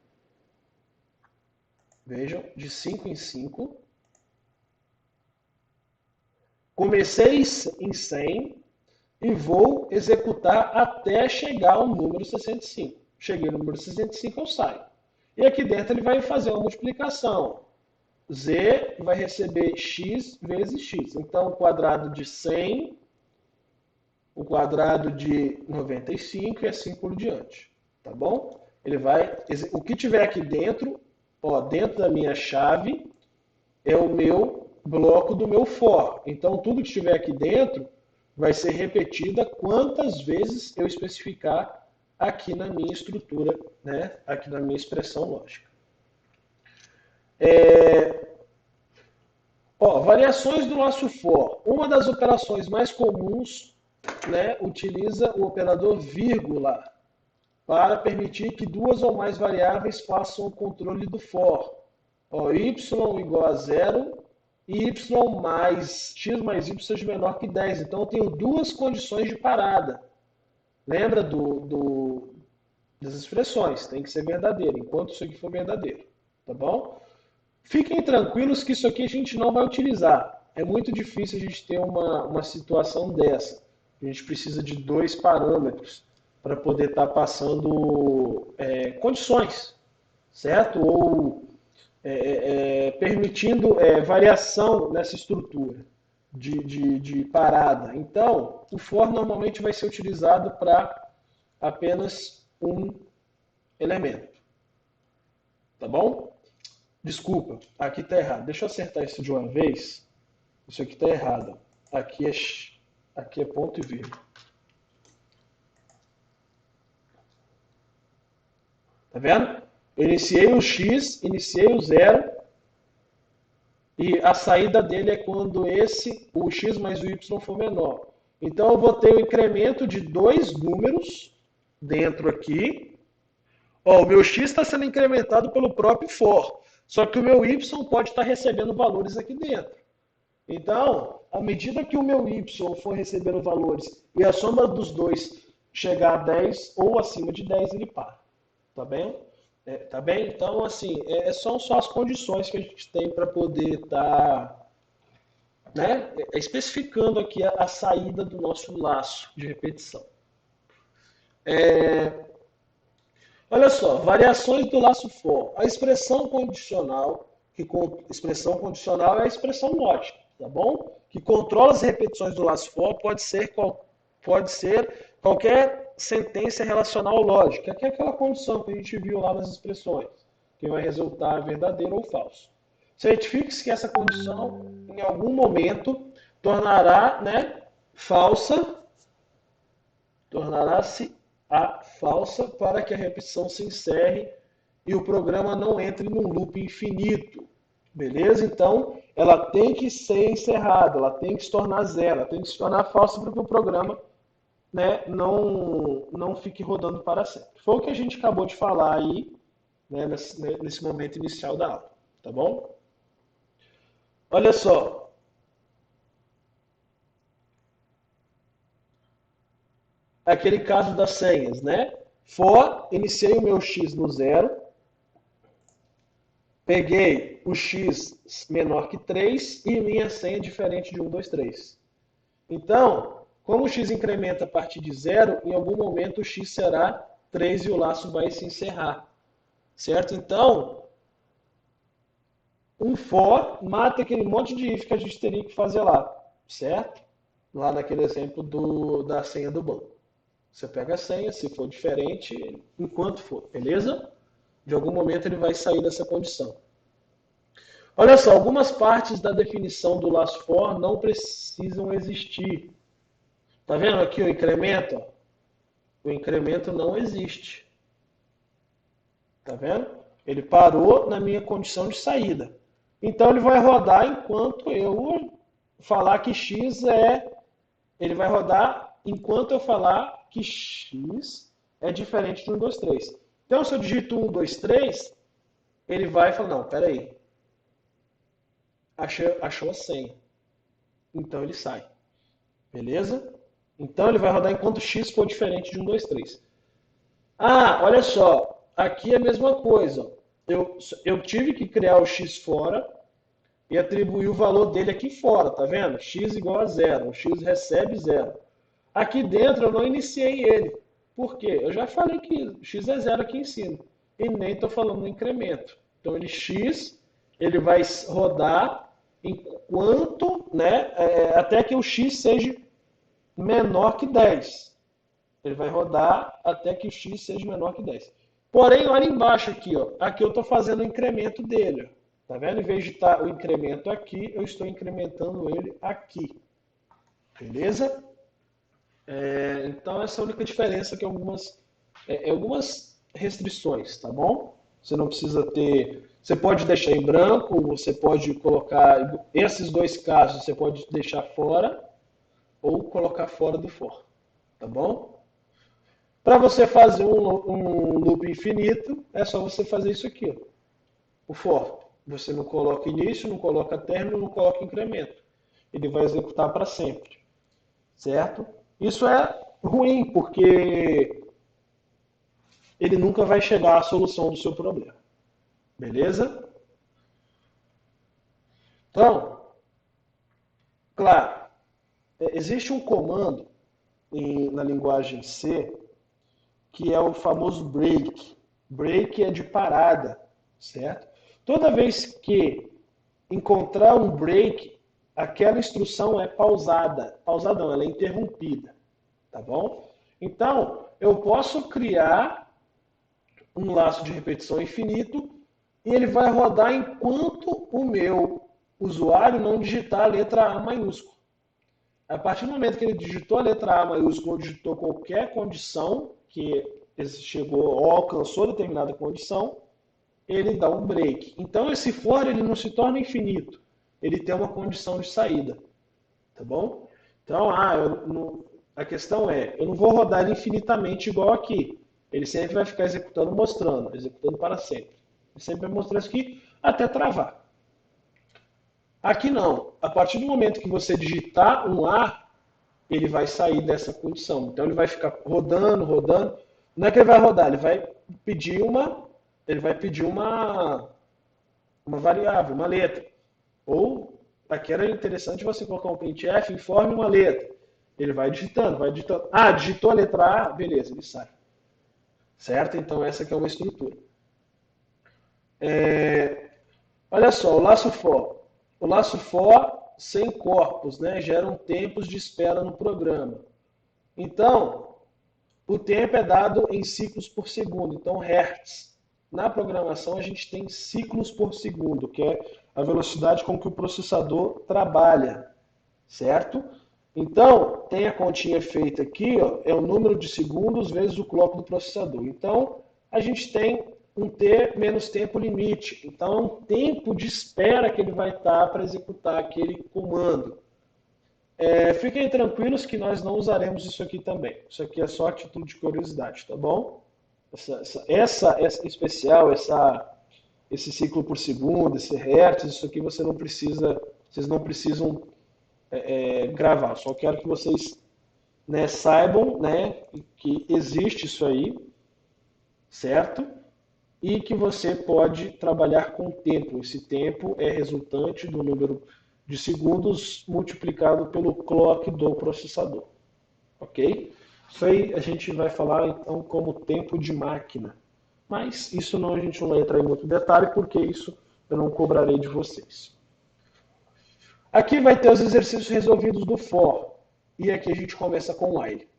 Speaker 1: Vejam, de 5 em 5. Comecei em 100 e vou executar até chegar ao número 65. Cheguei no número 65, eu saio. E aqui dentro ele vai fazer uma multiplicação. Z vai receber x vezes x. Então, o quadrado de 100, o quadrado de 95 e assim por diante. Tá bom? Ele vai, o que tiver aqui dentro, dentro da minha chave, é o meu bloco do meu for. Então, tudo que estiver aqui dentro vai ser repetida quantas vezes eu especificar aqui na minha estrutura, né? Aqui na minha expressão lógica. Variações do laço for. Uma das operações mais comuns, né, utiliza o operador vírgula para permitir que duas ou mais variáveis façam o controle do for. Y igual a 0 e y mais x mais y seja menor que 10. Então, eu tenho duas condições de parada. Lembra das expressões? Tem que ser verdadeiro, enquanto isso aqui for verdadeiro. Tá bom? Fiquem tranquilos que isso aqui a gente não vai utilizar. É muito difícil a gente ter uma situação dessa. A gente precisa de dois parâmetros para poder estar passando condições, certo? Ou permitindo variação nessa estrutura de parada. Então, o for normalmente vai ser utilizado para apenas um elemento. Tá bom? Desculpa, aqui está errado. Deixa eu acertar isso de uma vez. Isso aqui está errado. Aqui é ponto e vírgula. Tá vendo? Eu iniciei o x, iniciei o 0. E a saída dele é quando o x mais o y for menor. Então, eu vou ter o incremento de dois números dentro aqui. O meu x está sendo incrementado pelo próprio for. Só que o meu y pode estar recebendo valores aqui dentro. Então, à medida que o meu y for recebendo valores e a soma dos dois chegar a 10 ou acima de 10, ele para. Tá bem? Tá bem? Então, assim, são só as condições que a gente tem para poder estar especificando aqui a saída do nosso laço de repetição. Olha só, variações do laço for. A expressão condicional é a expressão lógica, tá bom? que controla as repetições do laço for pode ser qualquer sentença relacional lógica, que é aquela condição que a gente viu lá nas expressões, que vai resultar verdadeiro ou falso. Certifique-se que essa condição, em algum momento, tornará-se a falsa para que a repetição se encerre e o programa não entre num loop infinito. Beleza? Então, ela tem que ser encerrada, ela tem que se tornar zero, ela tem que se tornar falsa para que o programa, né, não fique rodando para sempre. Foi o que a gente acabou de falar aí, né, nesse momento inicial da aula. Tá bom? Olha só. Aquele caso das senhas, né? For, iniciei o meu x no zero, peguei o x menor que 3 e minha senha é diferente de 1, 2, 3. Então, como o x incrementa a partir de zero, em algum momento o x será 3 e o laço vai se encerrar. Certo? Então, um for mata aquele monte de if que a gente teria que fazer lá. Certo? Lá naquele exemplo da senha do banco. Você pega a senha, se for diferente, enquanto for, beleza? De algum momento ele vai sair dessa condição. Olha só, algumas partes da definição do laço for não precisam existir. Tá vendo aqui o incremento? O incremento não existe. Tá vendo? Ele parou na minha condição de saída. Então ele vai rodar enquanto eu falar que x é... Ele vai rodar enquanto eu falar que x é diferente de 1, 2, 3. Então, se eu digito 1, 2, 3, ele vai falar, não, peraí, achou a senha. Então, ele sai. Beleza? Então, ele vai rodar enquanto x for diferente de 1, 2, 3. Ah, olha só, aqui é a mesma coisa. Eu tive que criar o x fora e atribuir o valor dele aqui fora, tá vendo? X igual a 0, o x recebe 0. Aqui dentro eu não iniciei ele. Por quê? Eu já falei que x é 0 aqui em cima. E nem estou falando no incremento. Então, ele vai rodar enquanto, né, até que o x seja menor que 10. Ele vai rodar até que o x seja menor que 10. Porém, olha embaixo aqui, ó. Aqui eu estou fazendo o incremento dele. Tá vendo? Em vez de estar o incremento aqui, eu estou incrementando ele aqui. Beleza? Então, essa é a única diferença que algumas restrições, tá bom? Você não precisa ter... Você pode deixar em branco, você pode colocar... Esses dois casos você pode deixar fora ou colocar fora do for, tá bom? Para você fazer um loop infinito, é só você fazer isso aqui, ó. O for. Você não coloca início, não coloca término, não coloca incremento. Ele vai executar para sempre. Certo? Isso é ruim, porque ele nunca vai chegar à solução do seu problema. Beleza? Então, claro, existe um comando na linguagem C que é o famoso break. Break é de parada, certo? Toda vez que encontrar um break, aquela instrução é pausada. Pausada não, ela é interrompida. Tá bom? Então, eu posso criar um laço de repetição infinito e ele vai rodar enquanto o meu usuário não digitar a letra A maiúsculo. A partir do momento que ele digitou a letra A maiúsculo ou digitou qualquer condição que chegou ou alcançou determinada condição, ele dá um break. Então, esse for ele não se torna infinito. Ele tem uma condição de saída. Tá bom? Então, a questão é, eu não vou rodar ele infinitamente igual aqui. Ele sempre vai ficar executando, mostrando, executando para sempre. Ele sempre vai mostrar isso aqui até travar. Aqui não. A partir do momento que você digitar um A, ele vai sair dessa condição. Então ele vai ficar rodando, rodando. Não é que ele vai rodar, ele vai pedir uma variável, uma letra. Ou, aqui era interessante você colocar um printf, informe uma letra. Ele vai digitando, vai digitando. Ah, digitou a letra A, beleza, ele sai. Certo? Então essa aqui é uma estrutura. Olha só, o laço for. O laço for, sem corpos, né, geram tempos de espera no programa. Então, o tempo é dado em ciclos por segundo, então hertz. Na programação, a gente tem ciclos por segundo, que é a velocidade com que o processador trabalha, certo? Então, tem a continha feita aqui, ó, é o número de segundos vezes o clock do processador. Então, a gente tem um T menos tempo limite. Então, é um tempo de espera que ele vai estar para executar aquele comando. Fiquem tranquilos que nós não usaremos isso aqui também. Isso aqui é só a título de curiosidade, tá bom? Essa especial, esse ciclo por segundo, esse hertz, isso aqui vocês não precisam gravar. Só quero que vocês, né, saibam, né, que existe isso aí, certo? E que você pode trabalhar com tempo. Esse tempo é resultante do número de segundos multiplicado pelo clock do processador. Ok? Isso aí a gente vai falar então como tempo de máquina. Mas isso não, a gente não vai entrar em muito detalhe, porque isso eu não cobrarei de vocês. Aqui vai ter os exercícios resolvidos do for. E aqui a gente começa com o while.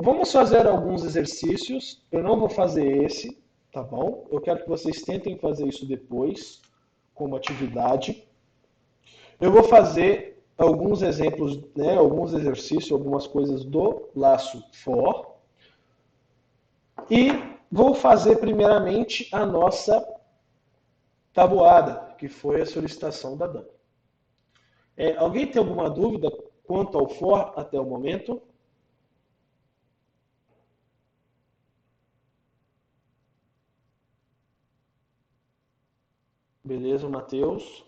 Speaker 1: Vamos fazer alguns exercícios. Eu não vou fazer esse, tá bom? Eu quero que vocês tentem fazer isso depois, como atividade. Eu vou fazer alguns exemplos, né, alguns exercícios, algumas coisas do laço for. E vou fazer primeiramente a nossa tabuada, que foi a solicitação da Dani. Alguém tem alguma dúvida quanto ao for até o momento? Beleza, Matheus?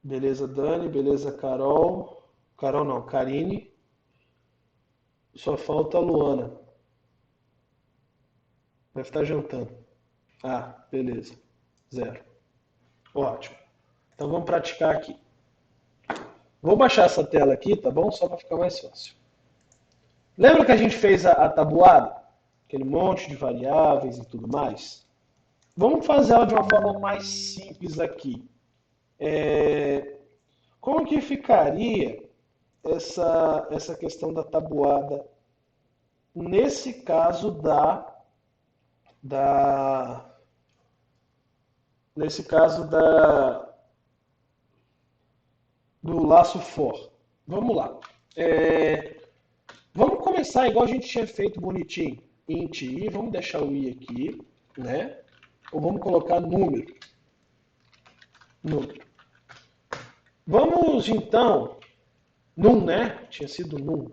Speaker 1: Beleza, Dani? Beleza, Carol? Carol não, Karine. Só falta a Luana. Deve estar jantando. Ah, beleza. 0. Ótimo. Então vamos praticar aqui. Vou baixar essa tela aqui, tá bom? Só para ficar mais fácil. Lembra que a gente fez a tabuada? Aquele monte de variáveis e tudo mais? Vamos fazer ela de uma forma mais simples aqui. Como que ficaria essa questão da tabuada nesse caso do laço for? Vamos lá. Vamos começar igual a gente tinha feito bonitinho. Int i, vamos deixar o i aqui, né? Ou vamos colocar número. Vamos então, num, né? Tinha sido num.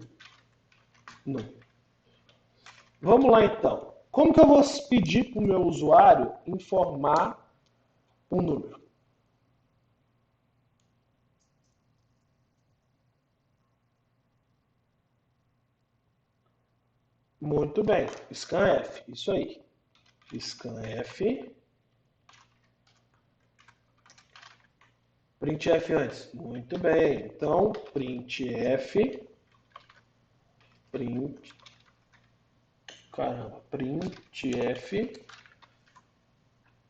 Speaker 1: Vamos lá então. Como que eu vou pedir para o meu usuário informar um número? Muito bem. Scanf, isso aí. Scanf. Printf antes. Muito bem. Então, printf. Printf.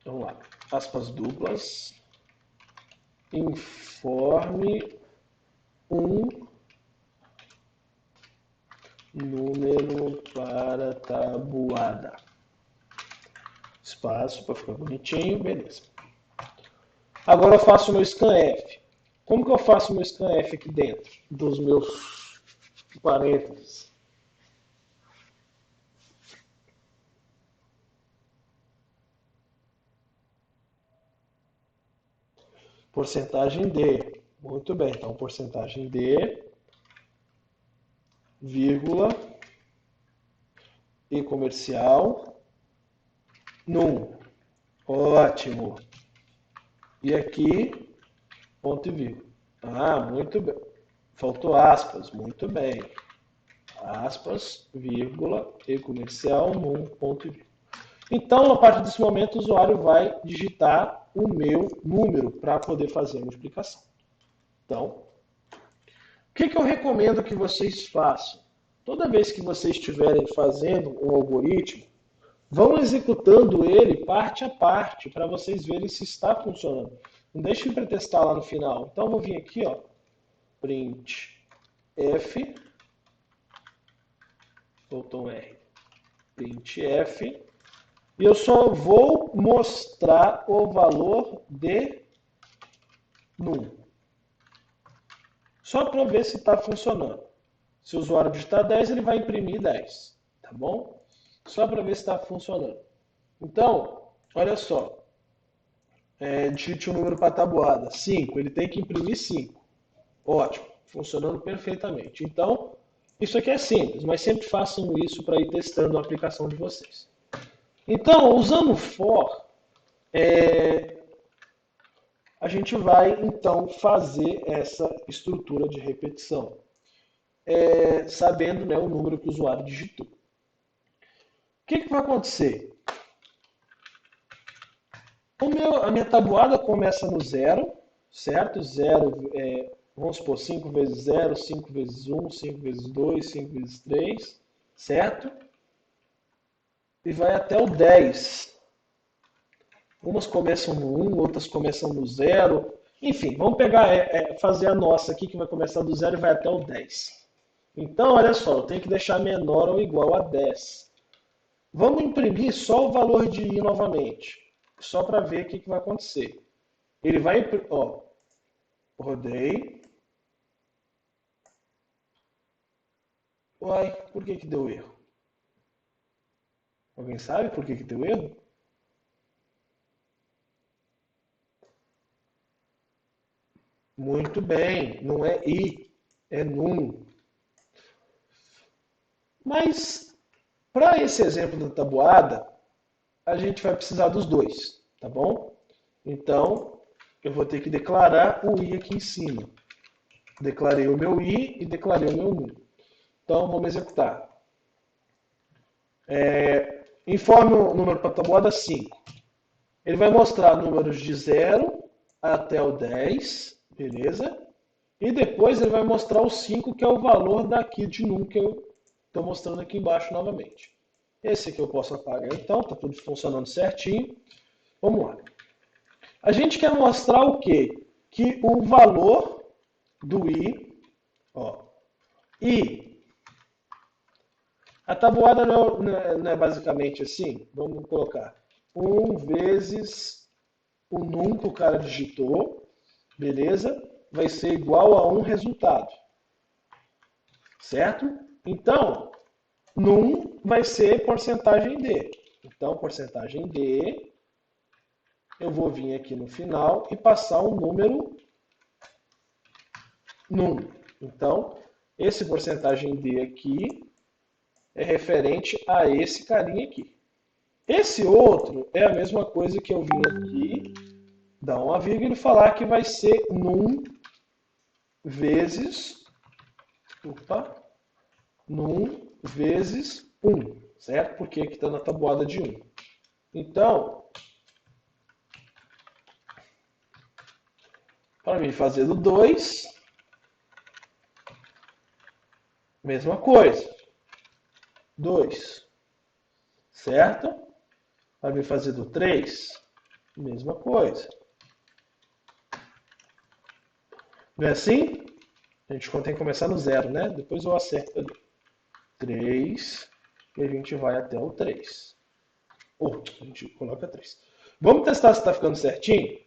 Speaker 1: Vamos lá. Aspas duplas. Informe um número para tabuada. Espaço para ficar bonitinho, beleza. Agora eu faço o meu scanf. Como que eu faço o meu scanf aqui dentro dos meus parênteses? Porcentagem D. Muito bem, então porcentagem D, vírgula, e comercial, num. Ótimo. E aqui, ponto e vírgula. Ah, muito bem. Faltou aspas, muito bem. Aspas, vírgula, e comercial, num, ponto e vírgula. Então, a partir desse momento, o usuário vai digitar o meu número para poder fazer a multiplicação. Então, o que eu recomendo que vocês façam? Toda vez que vocês estiverem fazendo um algoritmo, vão executando ele parte a parte para vocês verem se está funcionando. Não deixe para testar lá no final. Então, eu vou vir aqui, ó, printf, faltou um R, printf, e eu só vou mostrar o valor de num. Só para ver se está funcionando. Se o usuário digitar 10, ele vai imprimir 10, tá bom? Só para ver se está funcionando. Então, olha só. Digite um número para a tabuada. 5, ele tem que imprimir 5. Ótimo, funcionando perfeitamente. Então, isso aqui é simples, mas sempre façam isso para ir testando a aplicação de vocês. Então, usando for, a gente vai então fazer essa estrutura de repetição, sabendo, né, o número que o usuário digitou. O que vai acontecer? A minha tabuada começa no 0, certo? 0, vamos supor, 5 vezes 0, 5 vezes 1, 5 vezes 2, 5 vezes 3, certo? E vai até o 10. Umas começam no 1, outras começam no 0. Enfim, vamos pegar, fazer a nossa aqui, que vai começar do 0 e vai até o 10. Então, olha só, eu tenho que deixar menor ou igual a 10. Vamos imprimir só o valor de i novamente, só para ver o que vai acontecer. Ele vai, ó, rodei. Uai, por que deu erro? Alguém sabe por que deu erro? Muito bem, não é i, é num. Mas, para esse exemplo da tabuada, a gente vai precisar dos dois, tá bom? Então, eu vou ter que declarar o i aqui em cima. Declarei o meu i e declarei o meu num. Então, vamos executar. Informe o número para a tabuada 5. Ele vai mostrar números de 0 até o 10, beleza? E depois ele vai mostrar o 5, que é o valor daqui de num que eu estou mostrando aqui embaixo novamente. Esse aqui eu posso apagar então, está tudo funcionando certinho. Vamos lá. A gente quer mostrar o quê? Que o valor do i, ó, i, a tabuada não é basicamente assim, vamos colocar 1 vezes o num que o cara digitou, beleza? Vai ser igual a um resultado, certo? Então, num vai ser porcentagem D. Então, porcentagem D, eu vou vir aqui no final e passar um número num. Então, esse porcentagem D aqui é referente a esse carinha aqui. Esse outro é a mesma coisa que eu vim aqui, dar uma vírgula e falar que vai ser num vezes, num vezes 1, certo? Porque aqui está na tabuada de 1. Então, para mim fazer do 2, mesma coisa. 2, certo? Para mim fazer do 3, mesma coisa. Não é assim? A gente tem que começar no 0, né? Depois eu acerto ali. 3, e a gente vai até o 3. A gente coloca 3. Vamos testar se está ficando certinho?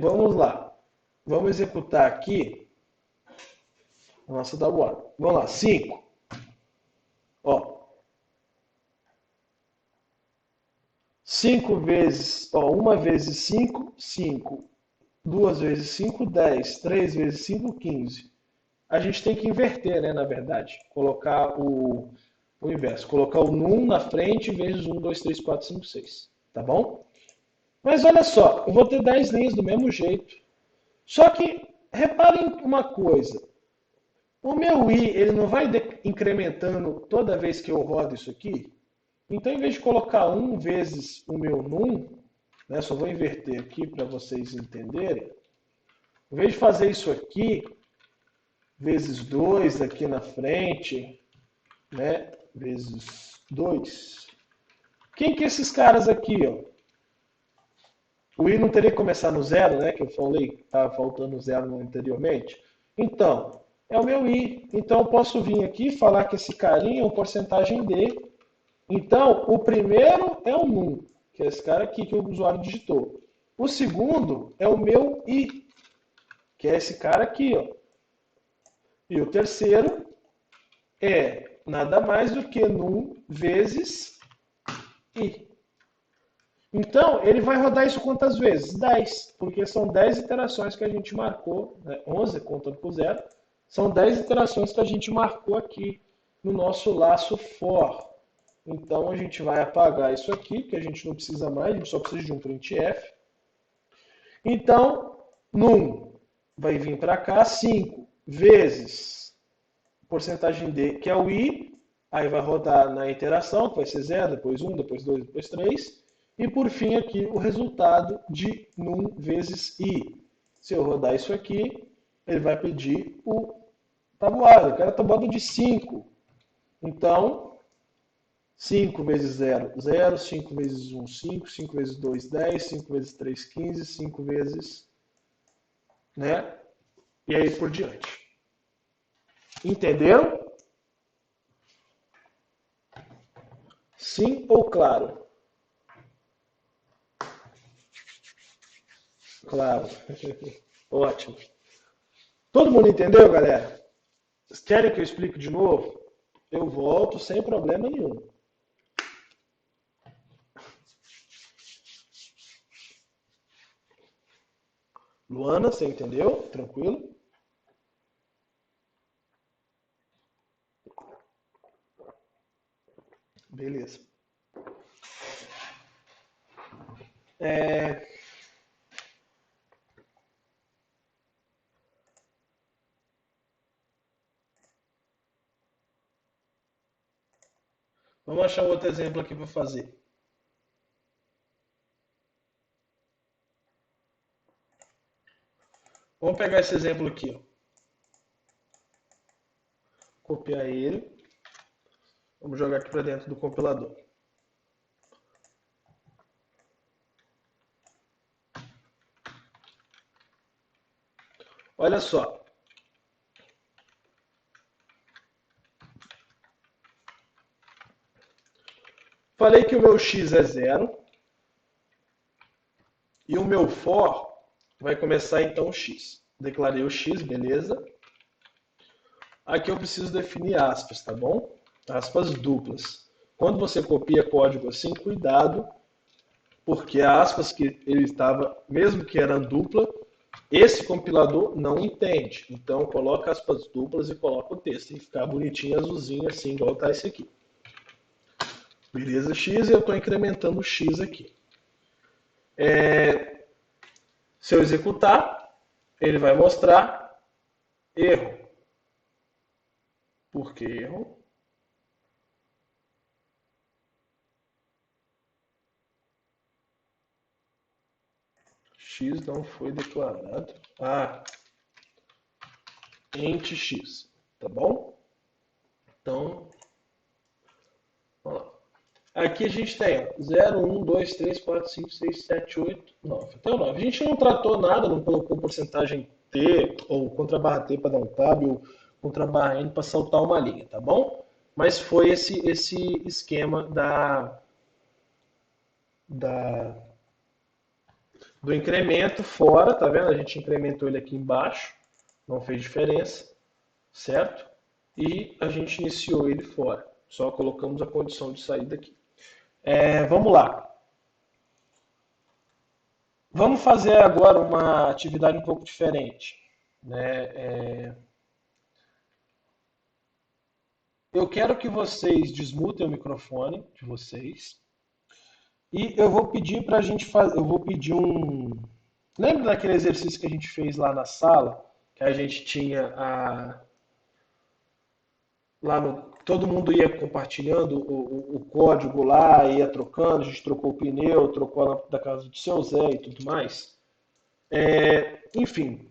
Speaker 1: Vamos lá. Vamos executar aqui a nossa tabuada. Vamos lá, 5. Ó. 5 vezes, ó, 1 vezes 5, 5. 2 vezes 5, 10. 3 vezes 5, 15. A gente tem que inverter, né, na verdade. Colocar o inverso. Colocar o num na frente vezes 1, 2, 3, 4, 5, 6. Tá bom? Mas olha só, eu vou ter 10 linhas do mesmo jeito. Só que, reparem uma coisa. O meu i, ele não vai incrementando toda vez que eu rodo isso aqui? Então, em vez de colocar 1 vezes o meu num, né, só vou inverter aqui para vocês entenderem. Em vez de fazer isso aqui, vezes 2 aqui na frente, né, vezes 2. Quem que é esses caras aqui, ó? O i não teria que começar no zero, né? Que eu falei que estava faltando zero anteriormente. Então, é o meu i. Então, eu posso vir aqui e falar que esse carinha é uma porcentagem d. Então, o primeiro é o num, que é esse cara aqui que o usuário digitou. O segundo é o meu i, que é esse cara aqui, ó. E o terceiro é nada mais do que num vezes i. Então, ele vai rodar isso quantas vezes? 10, porque são 10 iterações que a gente marcou, né? 11 contando por zero, são 10 iterações que a gente marcou aqui no nosso laço for. Então, a gente vai apagar isso aqui, que a gente não precisa mais, a gente só precisa de um printf. Então, num vai vir para cá 5 vezes porcentagem d, que é o i, aí vai rodar na iteração, que vai ser 0, depois 1, depois 2, depois 3, e por fim aqui o resultado de num vezes i. Se eu rodar isso aqui, ele vai pedir o tabuado. Eu quero a tabuada de 5. Então, 5 vezes 0, 0, 5 vezes 1, 5, 5 vezes 2, 10, 5 vezes 3, 15, 5 vezes, né? E aí por diante. Entenderam? Sim ou claro? Claro. Ótimo. Todo mundo entendeu, galera? Vocês querem que eu explique de novo? Eu volto sem problema nenhum. Luana, você entendeu? Tranquilo? Beleza. Vamos achar outro exemplo aqui para fazer. Vamos pegar esse exemplo aqui, ó. Copiar ele. Vamos jogar aqui para dentro do compilador. Olha só. Falei que o meu x é 0. E o meu for vai começar então o x. Declarei o x, beleza. Aqui eu preciso definir aspas, tá bom? Aspas duplas. Quando você copia código assim, cuidado, porque a aspas que ele estava, mesmo que era dupla, esse compilador não entende. Então coloca aspas duplas e coloca o texto. Tem que ficar bonitinho, azulzinho, assim, igual está esse aqui. Beleza, x, e eu estou incrementando o x aqui. Se eu executar, ele vai mostrar erro. Por que erro? X não foi declarado. Int x, tá bom? Então, vamos lá. Aqui a gente tem 0, 1, 2, 3, 4, 5, 6, 7, 8, 9. Até o 9. A gente não tratou nada, não colocou porcentagem T, ou contra barra T para dar um tab, ou contra barra N para saltar uma linha, tá bom? Mas foi esse esquema do incremento fora, tá vendo? A gente incrementou ele aqui embaixo, não fez diferença, certo? E a gente iniciou ele fora, só colocamos a condição de saída aqui. Vamos lá. Vamos fazer agora uma atividade um pouco diferente, né? Eu quero que vocês desmutem o microfone de vocês e eu vou pedir para a gente fazer, eu vou pedir um. Lembra daquele exercício que a gente fez lá na sala, que a gente tinha todo mundo ia compartilhando o código lá, ia trocando, a gente trocou o pneu, trocou a lâmpada da casa do seu Zé e tudo mais. Enfim,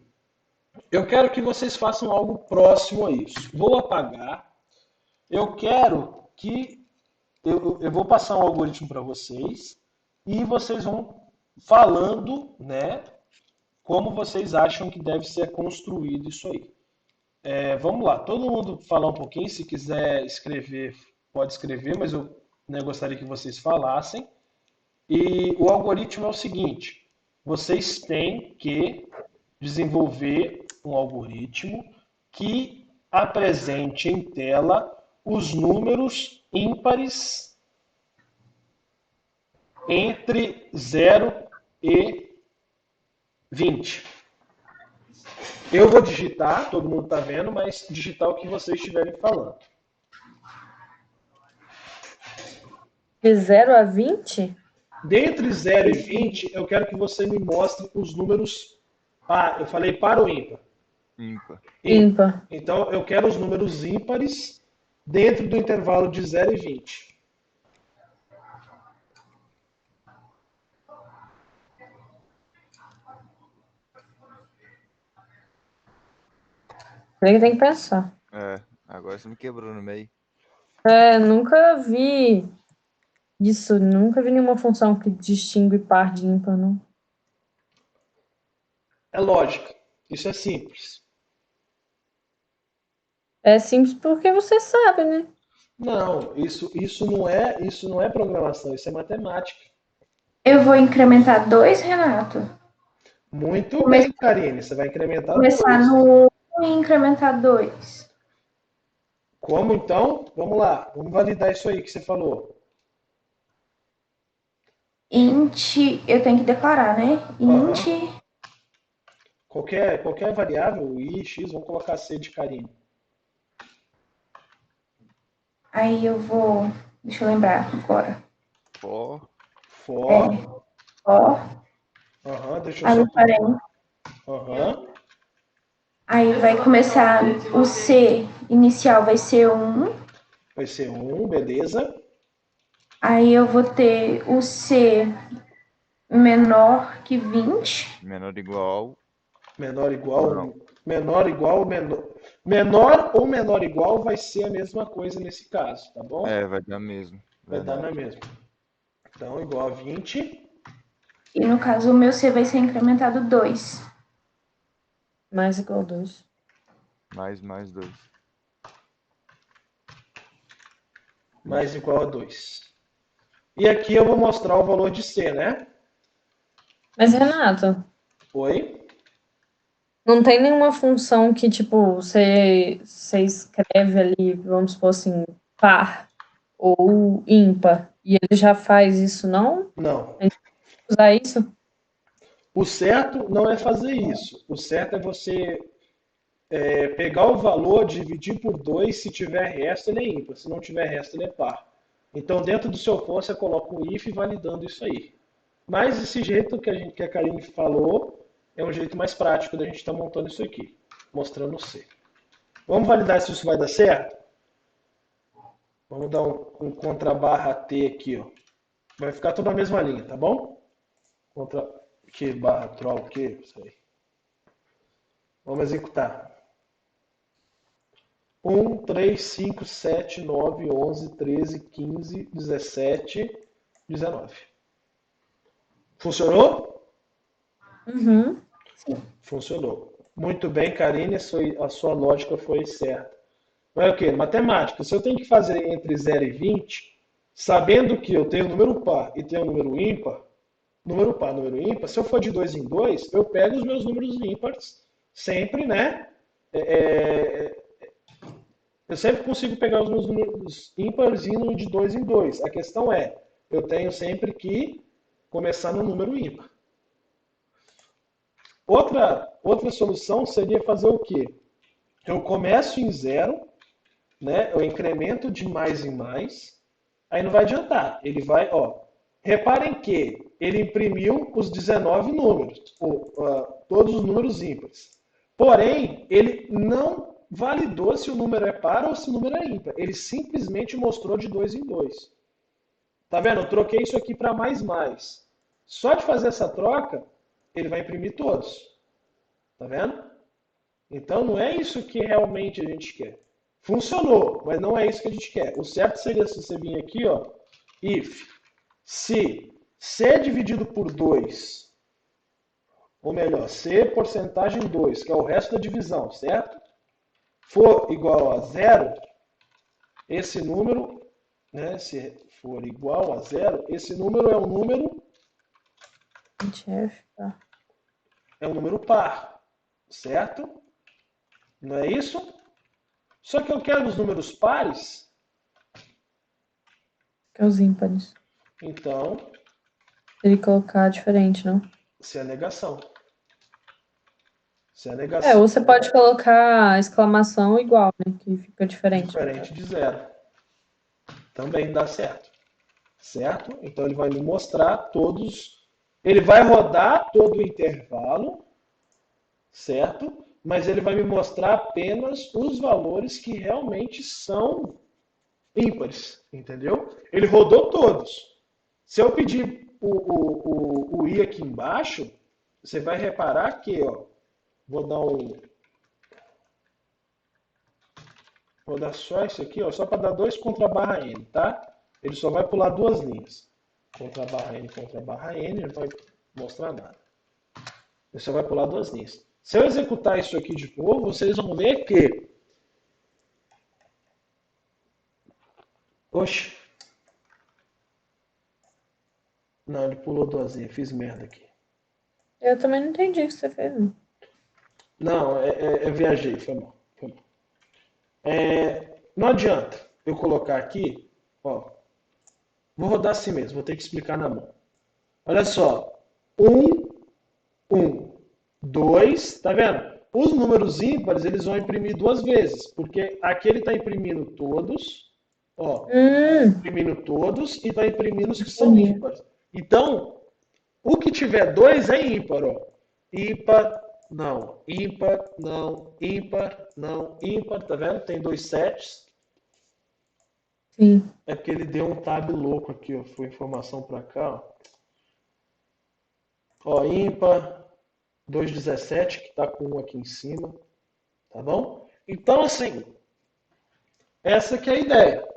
Speaker 1: eu quero que vocês façam algo próximo a isso. Vou apagar. Eu quero que eu vou passar um algoritmo para vocês e vocês vão falando, né, como vocês acham que deve ser construído isso aí. Vamos lá, todo mundo falar um pouquinho, se quiser escrever, pode escrever, mas eu, né, gostaria que vocês falassem. E o algoritmo é o seguinte: vocês têm que desenvolver um algoritmo que apresente em tela os números ímpares entre 0 e 20. Eu vou digitar, todo mundo está vendo, mas digitar o que vocês estiverem falando.
Speaker 2: De 0 a 20?
Speaker 1: Dentre 0 e 20, eu quero que você me mostre os números. Eu falei par ou ímpar?
Speaker 3: Ímpar.
Speaker 2: Ímpar.
Speaker 1: Então, eu quero os números ímpares dentro do intervalo de 0 e 20.
Speaker 2: Tem que pensar.
Speaker 3: Agora você me quebrou no meio.
Speaker 2: Nunca vi isso, nunca vi nenhuma função que distingue par de ímpar, não.
Speaker 1: É lógica. Isso é simples.
Speaker 2: É simples porque você sabe, né?
Speaker 1: Não, isso não é programação, isso é matemática.
Speaker 4: Eu vou incrementar 2, Renato.
Speaker 1: Muito bem, Karine. Você vai incrementar
Speaker 4: Começar
Speaker 1: 2.
Speaker 4: no 1 e incrementar 2.
Speaker 1: Como então? Vamos lá. Vamos validar isso aí que você falou.
Speaker 4: Int, eu tenho que declarar, né? Int,
Speaker 1: Qualquer variável, i, x, vamos colocar c de Karine.
Speaker 4: aí eu vou, deixa eu lembrar agora.
Speaker 3: For.
Speaker 4: Ó,
Speaker 1: Deixa eu
Speaker 4: aí
Speaker 1: só.
Speaker 4: eu parei. Aí vai começar o C inicial vai ser 1.
Speaker 1: Vai ser 1, beleza.
Speaker 4: Aí eu vou ter o C menor que 20.
Speaker 3: Menor ou igual.
Speaker 1: Menor igual,
Speaker 3: Não.
Speaker 1: menor igual, menor ou menor igual vai ser a mesma coisa nesse caso, tá bom?
Speaker 3: Vai dar mesmo.
Speaker 1: Vai dar na mesma. Então, igual a 20.
Speaker 4: E no caso o meu C vai ser incrementado 2.
Speaker 2: Mais igual 2.
Speaker 3: Mais 2.
Speaker 1: Mais igual a 2. E aqui eu vou mostrar o valor de C, né?
Speaker 2: Mas, Renato,
Speaker 1: Oi?
Speaker 2: não tem nenhuma função que, tipo, você escreve ali, vamos supor assim, par ou ímpar, e ele já faz isso, não?
Speaker 1: Não.
Speaker 2: Usar isso?
Speaker 1: O certo não é fazer isso. O certo é você pegar o valor, dividir por 2, se tiver resto ele é ímpar, se não tiver resto ele é par. Então dentro do seu for você coloca um if validando isso aí. Mas esse jeito que a Karine falou é um jeito mais prático da gente estar montando isso aqui, mostrando o C. Vamos validar se isso vai dar certo? Vamos dar um contra barra T aqui, ó. Vai ficar toda a mesma linha, tá bom? Contra que barra troll que, isso aí. Vamos executar. 1, 3, 5, 7, 9, 11, 13, 15, 17, 19. Funcionou?
Speaker 2: Uhum.
Speaker 1: Funcionou. Muito bem, Karine, a sua lógica foi certa. Mas é o quê? Matemática. Se eu tenho que fazer entre 0 e 20, sabendo que eu tenho número par e tenho número ímpar, número par, número ímpar, se eu for de 2 em 2, eu pego os meus números ímpares, sempre, né? Eu sempre consigo pegar os meus números ímpares indo de 2 em 2. A questão é, eu tenho sempre que começar no número ímpar. Outra solução seria fazer o quê? Eu começo em 0, né? Eu incremento de mais em mais, aí não vai adiantar. Ele vai, ó. Reparem que ele imprimiu os 19 números, todos os números ímpares. Porém, ele não validou se o número é par ou se o número é ímpar. Ele simplesmente mostrou de 2 em 2. Tá vendo? Eu troquei isso aqui para mais mais. Só de fazer essa troca, ele vai imprimir todos. Tá vendo? Então não é isso que realmente a gente quer. Funcionou, mas não é isso que a gente quer. O certo seria se você vir aqui, ó, if, se C dividido por 2, ou melhor, C porcentagem 2, que é o resto da divisão, certo? For igual a zero, esse número, né, se for igual a zero, esse número é um número
Speaker 2: Tá.
Speaker 1: é um número par, certo? Não é isso? Só que eu quero os números pares,
Speaker 2: Que é os ímpares.
Speaker 1: então,
Speaker 2: Ele colocar diferente, não?
Speaker 1: se é negação. Se é
Speaker 2: É,
Speaker 1: negação,
Speaker 2: ou você pode colocar exclamação igual, né? Que fica diferente.
Speaker 1: diferente de zero. Também dá certo. Certo? Então ele vai me mostrar todos. Ele vai rodar todo o intervalo, certo? Mas ele vai me mostrar apenas os valores que realmente são ímpares, entendeu? Ele rodou todos. Se eu pedir o i aqui embaixo, você vai reparar que, ó, vou dar só isso aqui, ó, só para dar 2 contra a barra n, tá? Ele só vai pular duas linhas. Contra a barra n, ele não vai mostrar nada. Ele só vai pular duas linhas. Se eu executar isso aqui de novo, vocês vão ver que... Oxe. Não, ele pulou duas linhas. Fiz merda aqui.
Speaker 2: Eu também não entendi o que você fez.
Speaker 1: Não, eu viajei. Foi mal. Foi mal. Não adianta eu colocar aqui, ó. Vou rodar assim mesmo, vou ter que explicar na mão. Olha só. 1, 2, tá vendo? Os números ímpares, eles vão imprimir duas vezes, porque aqui ele está imprimindo todos, ó, imprimindo todos e está imprimindo os que são ímpares. Então, o que tiver 2 é ímpar, ó. Ímpar, não, ímpar, não, ímpar, não, ímpar, tá vendo? Tem 2 sets.
Speaker 2: Sim.
Speaker 1: É porque ele deu um tab louco aqui, ó. Foi informação para cá, ó. Ó, ímpar, 2,17, que está com 1 aqui em cima, tá bom? Então, assim, essa que é a ideia,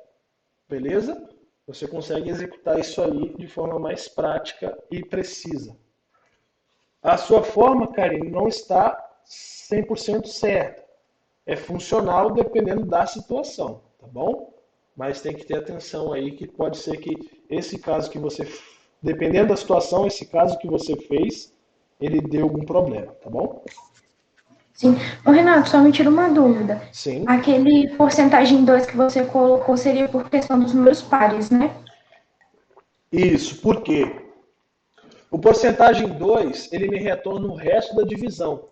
Speaker 1: beleza? Você consegue executar isso aí de forma mais prática e precisa. A sua forma, Karine, não está 100% certa. É funcional dependendo da situação, tá bom? Mas tem que ter atenção aí que pode ser que esse caso que você... Dependendo da situação, esse caso que você fez, ele deu algum problema, tá bom?
Speaker 4: Sim. Ô, Renato, só me tira uma dúvida.
Speaker 1: Sim.
Speaker 4: Aquele porcentagem 2 que você colocou seria por questão dos números pares, né?
Speaker 1: Isso, por quê? O porcentagem 2, ele me retorna o resto da divisão.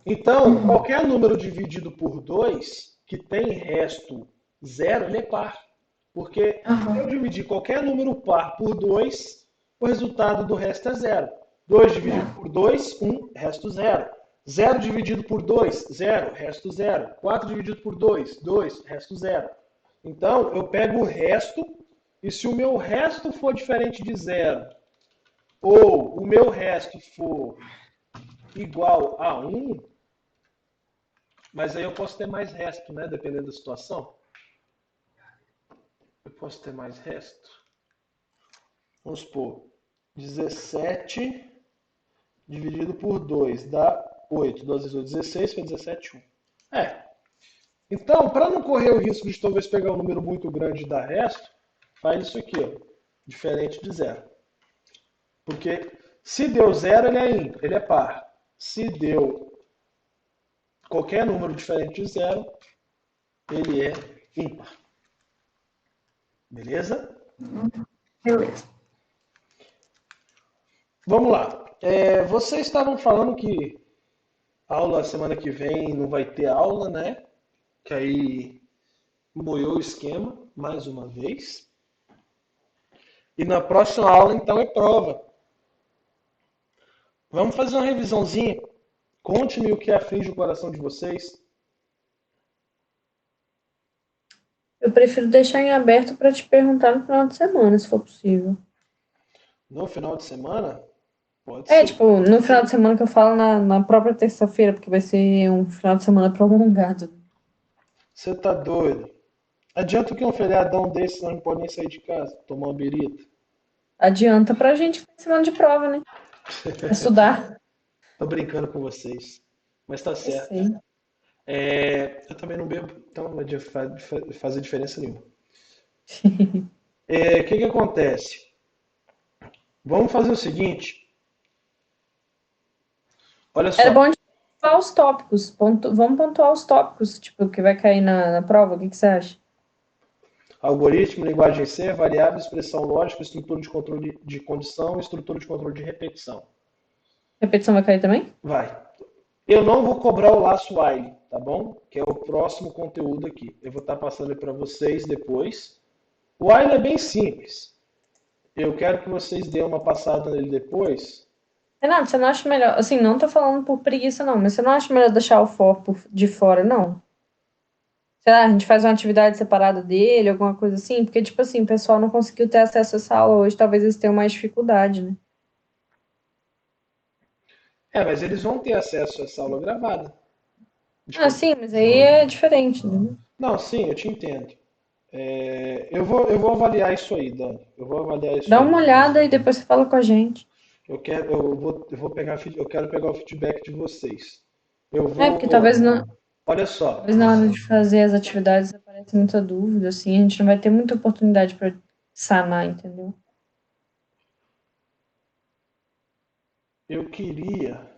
Speaker 1: Então, qualquer número dividido por 2, que tem resto 0, ele é par. Porque se eu dividir qualquer número par por 2, o resultado do resto é 0. 2 dividido por 2, 1, resto 0. 0 dividido por 2, 0, resto 0. 4 dividido por 2, 2, resto 0. Então, eu pego o resto, e se o meu resto for diferente de 0, ou o meu resto for igual a 1, mas aí eu posso ter mais resto, né? Dependendo da situação. Eu posso ter mais resto. Vamos supor, 17 dividido por 2 dá 8. 2 vezes 8, 16, foi 17, 1. Então, para não correr o risco de talvez pegar um número muito grande e dar resto, faz isso aqui, ó, diferente de 0. Porque se deu 0, ele é ímpar, ele é par. Se deu qualquer número diferente de 0, ele é ímpar. Beleza?
Speaker 4: Beleza.
Speaker 1: Vamos lá. Vocês estavam falando que aula semana que vem não vai ter aula, né? Que aí moiou o esquema mais uma vez. E na próxima aula, então, é prova. Vamos fazer uma revisãozinha. Conte-me o que aflige o coração de vocês.
Speaker 2: Eu prefiro deixar em aberto para te perguntar no final de semana, se for possível.
Speaker 1: No final de semana? Pode ser.
Speaker 2: Tipo, no final de semana que eu falo na própria terça-feira, porque vai ser um final de semana prolongado.
Speaker 1: Você tá doido? Adianta que um feriadão desse não pode nem sair de casa, tomar uma birita.
Speaker 2: adianta pra gente que tá em semana de prova, né? Estudar.
Speaker 1: Tô brincando com vocês, mas tá
Speaker 2: Eu
Speaker 1: certo.
Speaker 2: sei.
Speaker 1: Eu também não bebo, então não vai fazer diferença nenhuma. O que que acontece? Vamos fazer o seguinte, olha
Speaker 2: Era
Speaker 1: só.
Speaker 2: bom de pontuar os tópicos. Vamos pontuar os tópicos, tipo, que vai cair na prova. O que você acha?
Speaker 1: Algoritmo, linguagem C, variável, expressão lógica, estrutura de controle de condição, estrutura de controle de repetição.
Speaker 2: Repetição vai cair também?
Speaker 1: Vai. Eu não vou cobrar o laço while, tá bom? Que é o próximo conteúdo aqui. Eu vou estar passando para vocês depois. O while é bem simples. Eu quero que vocês dêem uma passada nele depois.
Speaker 2: Renato, você não acha melhor? Assim, não tô falando por preguiça, não, mas você não acha melhor deixar o de fora, não? Sei lá, a gente faz uma atividade separada dele, alguma coisa assim? Porque, tipo assim, o pessoal não conseguiu ter acesso a essa aula hoje, talvez eles tenham mais dificuldade, né?
Speaker 1: Mas eles vão ter acesso a essa aula gravada.
Speaker 2: Ah, sim, mas aí é diferente, né?
Speaker 1: Não, sim, eu te entendo. Eu vou avaliar isso aí, Dani. Eu vou avaliar isso
Speaker 2: Dá
Speaker 1: aí.
Speaker 2: uma olhada e depois você fala com a gente.
Speaker 1: Eu quero pegar o feedback de vocês. Eu
Speaker 2: É, porque
Speaker 1: vou. Olha só.
Speaker 2: talvez na hora de fazer as atividades aparece muita dúvida, assim, a gente não vai ter muita oportunidade para sanar, entendeu?
Speaker 1: Eu queria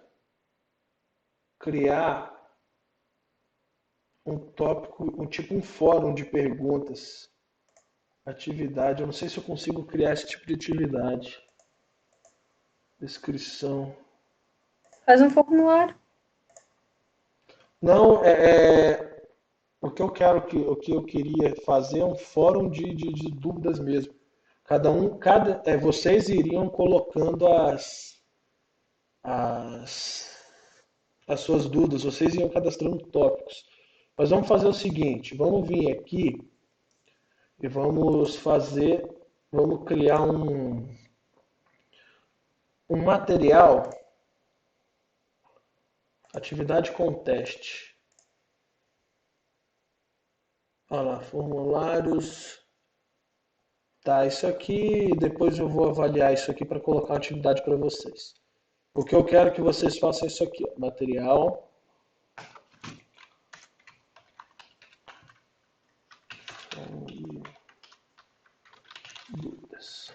Speaker 1: criar um tópico, um fórum de perguntas. Atividade. Eu não sei se eu consigo criar esse tipo de atividade. Descrição.
Speaker 2: Faz um formulário.
Speaker 1: Não, o que eu quero o que eu queria fazer é um fórum de dúvidas mesmo. Vocês iriam colocando as, as suas dúvidas, vocês iriam cadastrando tópicos. Mas vamos fazer o seguinte, vamos vir aqui e vamos criar um material, atividade com teste. Olha lá, formulários. Tá, isso aqui, depois eu vou avaliar isso aqui para colocar uma atividade para vocês. O que eu quero que vocês façam é isso aqui, ó, material. Dúvidas.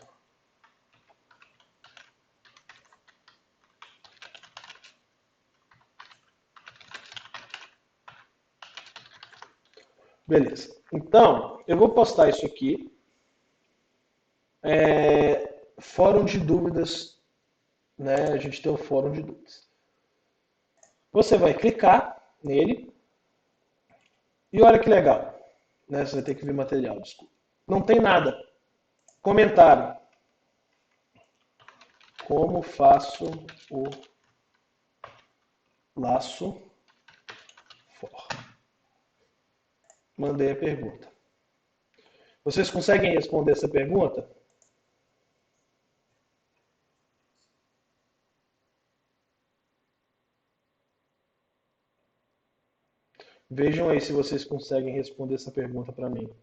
Speaker 1: Beleza. Então, eu vou postar isso aqui. Fórum de dúvidas, né? A gente tem o fórum de dúvidas. Você vai clicar nele e olha que legal. Né? Você vai ter que ver material, desculpa. Não tem nada. Comentário. Como faço o laço for? Mandei a pergunta. Vocês conseguem responder essa pergunta? Vejam aí se vocês conseguem responder essa pergunta para mim.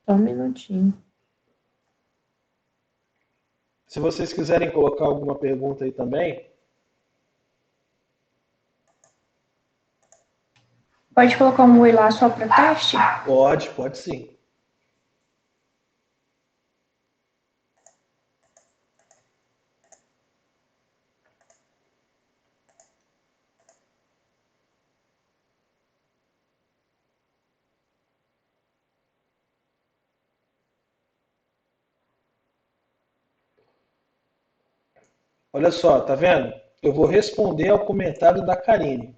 Speaker 2: Só um minutinho.
Speaker 1: Se vocês quiserem colocar alguma pergunta aí também,
Speaker 4: Pode colocar um oi lá só para teste?
Speaker 1: pode sim. Olha só, tá vendo? Eu vou responder ao comentário da Karine.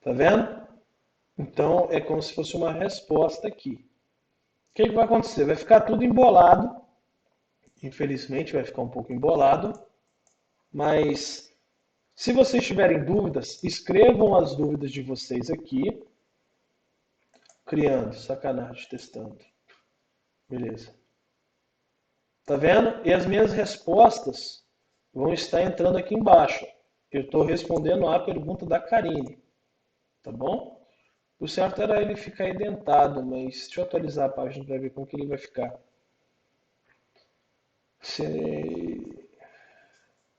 Speaker 1: Tá vendo? Então é como se fosse uma resposta aqui. O que vai acontecer? Vai ficar tudo embolado. Infelizmente vai ficar um pouco embolado. Mas se vocês tiverem dúvidas, escrevam as dúvidas de vocês aqui. Criando, sacanagem, testando. Beleza. Tá vendo? E as minhas respostas vão estar entrando aqui embaixo. Eu estou respondendo a pergunta da Karine. Tá bom? O certo era ele ficar indentado, mas deixa eu atualizar a página para ver como que ele vai ficar.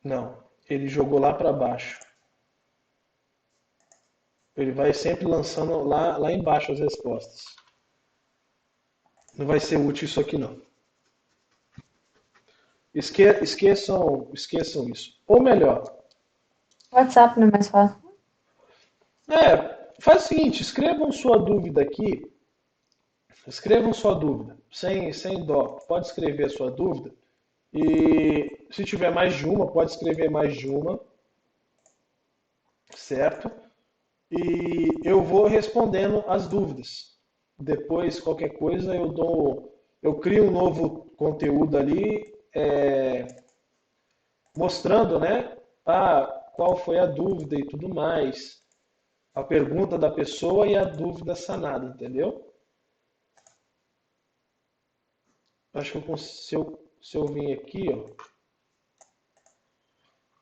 Speaker 1: Não, ele jogou lá para baixo. Ele vai sempre lançando lá embaixo as respostas. Não vai ser útil isso aqui não. Esqueçam isso. Ou melhor,
Speaker 2: WhatsApp não é mais fácil.
Speaker 1: faz o seguinte, escrevam sua dúvida aqui. Escrevam sua dúvida, sem dó. Pode escrever a sua dúvida. E se tiver mais de uma, pode escrever mais de uma. Certo? E eu vou respondendo as dúvidas. Depois, qualquer coisa, eu crio um novo conteúdo ali, mostrando, né? Qual foi a dúvida e tudo mais. A pergunta da pessoa e a dúvida sanada, entendeu? Acho que se eu vir aqui, ó.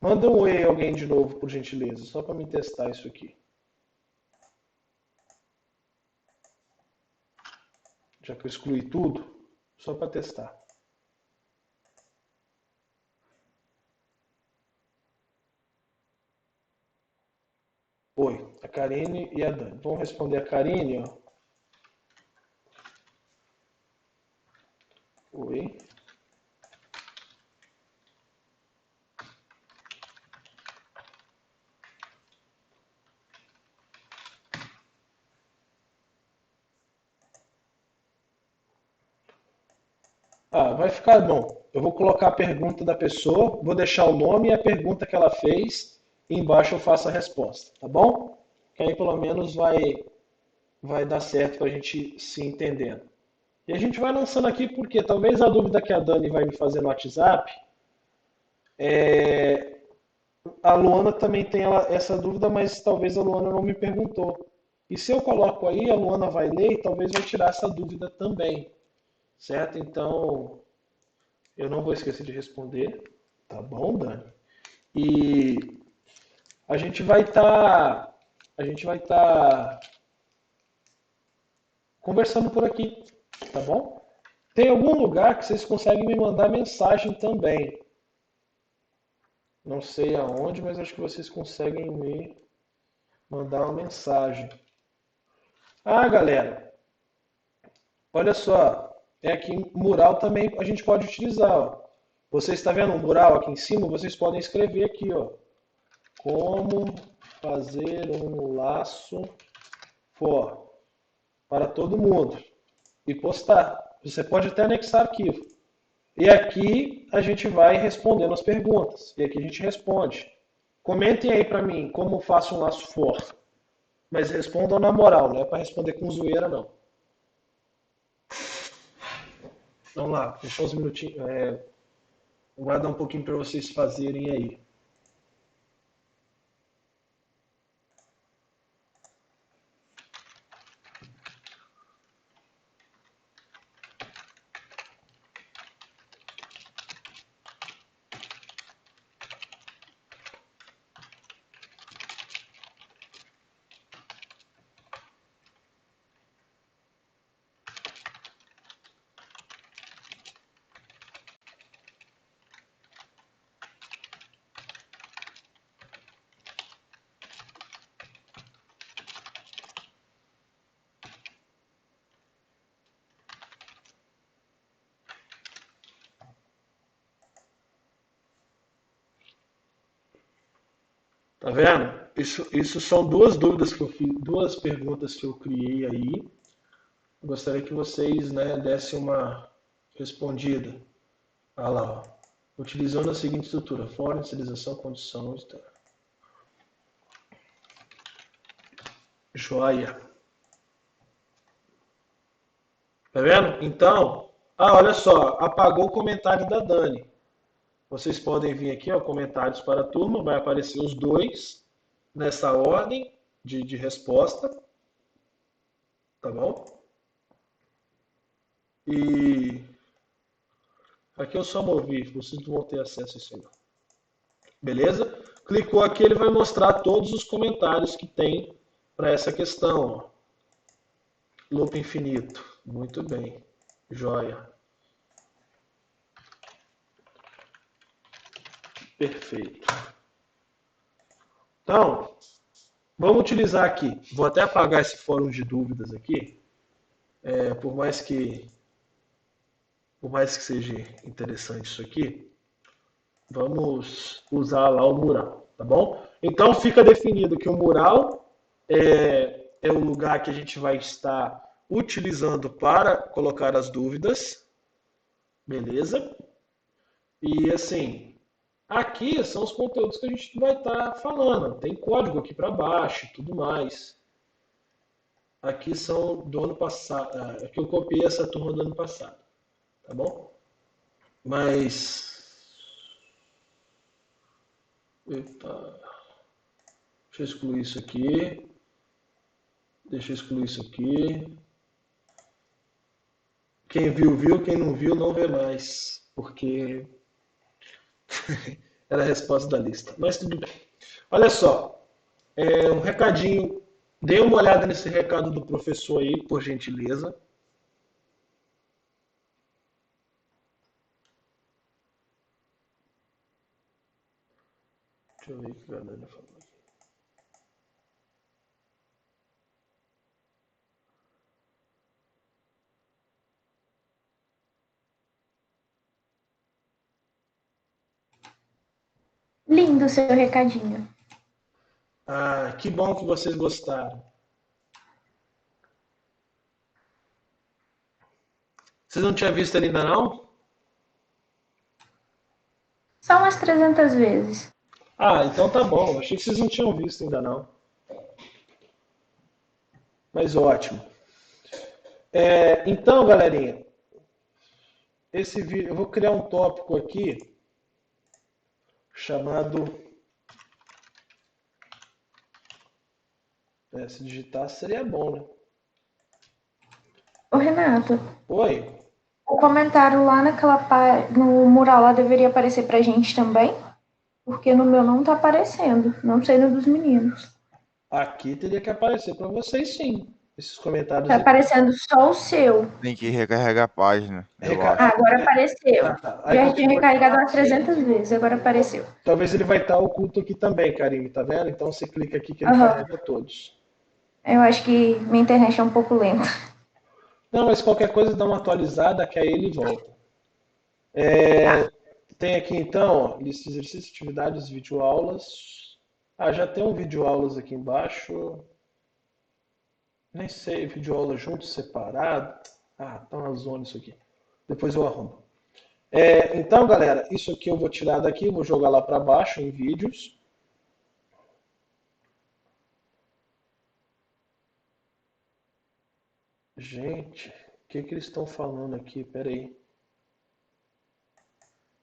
Speaker 1: Manda um oi alguém de novo, por gentileza, só para me testar isso aqui. Já que eu excluí tudo, só para testar. Oi, a Karine e a Dani. Vamos responder a Karine, ó. Oi. Vai ficar bom. Eu vou colocar a pergunta da pessoa, vou deixar o nome e a pergunta que ela fez, e embaixo eu faço a resposta, tá bom? Que aí pelo menos vai dar certo para a gente se entendendo. E a gente vai lançando aqui porque talvez a dúvida que a Dani vai me fazer no WhatsApp, a Luana também tem essa dúvida, mas talvez a Luana não me perguntou. E se eu coloco aí, a Luana vai ler e talvez vai tirar essa dúvida também. Certo? Então, eu não vou esquecer de responder. Tá bom, Dani? E a gente vai estar conversando por aqui, tá bom? Tem algum lugar que vocês conseguem me mandar mensagem também. Não sei aonde, mas acho que vocês conseguem me mandar uma mensagem. Galera, olha só, aqui mural também a gente pode utilizar, ó. Você está vendo um mural aqui em cima? Vocês podem escrever aqui, ó. Como fazer um laço for para todo mundo e postar. Você pode até anexar arquivo. E aqui a gente vai respondendo as perguntas. E aqui a gente responde. Comentem aí para mim como faço um laço for. Mas respondam na moral, não é para responder com zoeira, não. Vamos lá, deixa uns minutinhos. Vou guardar um pouquinho para vocês fazerem aí. Tá vendo? Isso são duas dúvidas que eu fiz, duas perguntas que eu criei aí. Eu gostaria que vocês, né, dessem uma respondida. Olha lá, ó. Utilizando a seguinte estrutura: fora, inicialização, condições. Tá. Joia. Tá vendo? Então, olha só, apagou o comentário da Dani. Vocês podem vir aqui, ó, comentários para a turma, vai aparecer os dois nessa ordem de resposta, tá bom? E Aqui eu só movi, vocês não vão ter acesso a isso aí, não. Beleza? Clicou aqui, ele vai mostrar todos os comentários que tem para essa questão. Ó. Loop infinito. Muito bem. Joia. Perfeito. Então, vamos utilizar aqui. Vou até apagar esse fórum de dúvidas aqui. Por mais que seja interessante isso aqui, vamos usar lá o mural, tá bom? Então fica definido que o mural é o lugar que a gente vai estar utilizando para colocar as dúvidas, beleza? E assim, aqui são os conteúdos que a gente vai estar falando. Tem código aqui para baixo e tudo mais. Aqui são do ano passado. Aqui eu copiei essa turma do ano passado, tá bom? Mas eita. Deixa eu excluir isso aqui. Deixa eu excluir isso aqui. Quem viu, viu. Quem não viu, não vê mais. Porque era a resposta da lista. Mas tudo bem. Olha só. Um recadinho. Dê uma olhada nesse recado do professor aí, por gentileza. Deixa eu ver o que a galera falou aqui.
Speaker 4: Lindo o seu recadinho.
Speaker 1: Ah, que bom que vocês gostaram. Vocês não tinham visto ele ainda não?
Speaker 4: Só umas 300 vezes.
Speaker 1: Ah, então tá bom. Achei que vocês não tinham visto ainda não. Mas ótimo. Então, galerinha, esse vídeo, eu vou criar um tópico aqui chamado... se digitar seria bom, né?
Speaker 4: Ô, Renato,
Speaker 1: Oi?
Speaker 4: o comentário lá no mural lá deveria aparecer pra gente também? Porque no meu não tá aparecendo. Não sei no dos meninos.
Speaker 1: Aqui teria que aparecer para vocês sim. Esses comentários
Speaker 4: Tá
Speaker 1: aqui.
Speaker 4: aparecendo só o seu.
Speaker 3: Tem que recarregar a página, eu
Speaker 1: Reca-
Speaker 3: acho.
Speaker 4: Ah, agora apareceu.
Speaker 1: Tá. Aí
Speaker 4: Já
Speaker 1: qualquer
Speaker 4: tinha
Speaker 1: coisa-
Speaker 4: recarregado umas 300 vezes, agora apareceu.
Speaker 1: Talvez ele vai estar oculto aqui também, Karine, tá vendo? Então você clica aqui que ele
Speaker 4: Aham.
Speaker 1: carrega todos.
Speaker 4: Eu acho que minha internet é um pouco lenta.
Speaker 1: Não, mas qualquer coisa dá uma atualizada que aí ele volta. Tem aqui então, ó, lista de exercícios, atividades, videoaulas. Já tem um videoaulas aqui embaixo. Nem sei, videoaula junto, separado. Tá uma zona isso aqui. Depois eu arrumo. Então, galera, isso aqui eu vou tirar daqui, vou jogar lá para baixo em vídeos. Gente, o que eles estão falando aqui? Pera aí.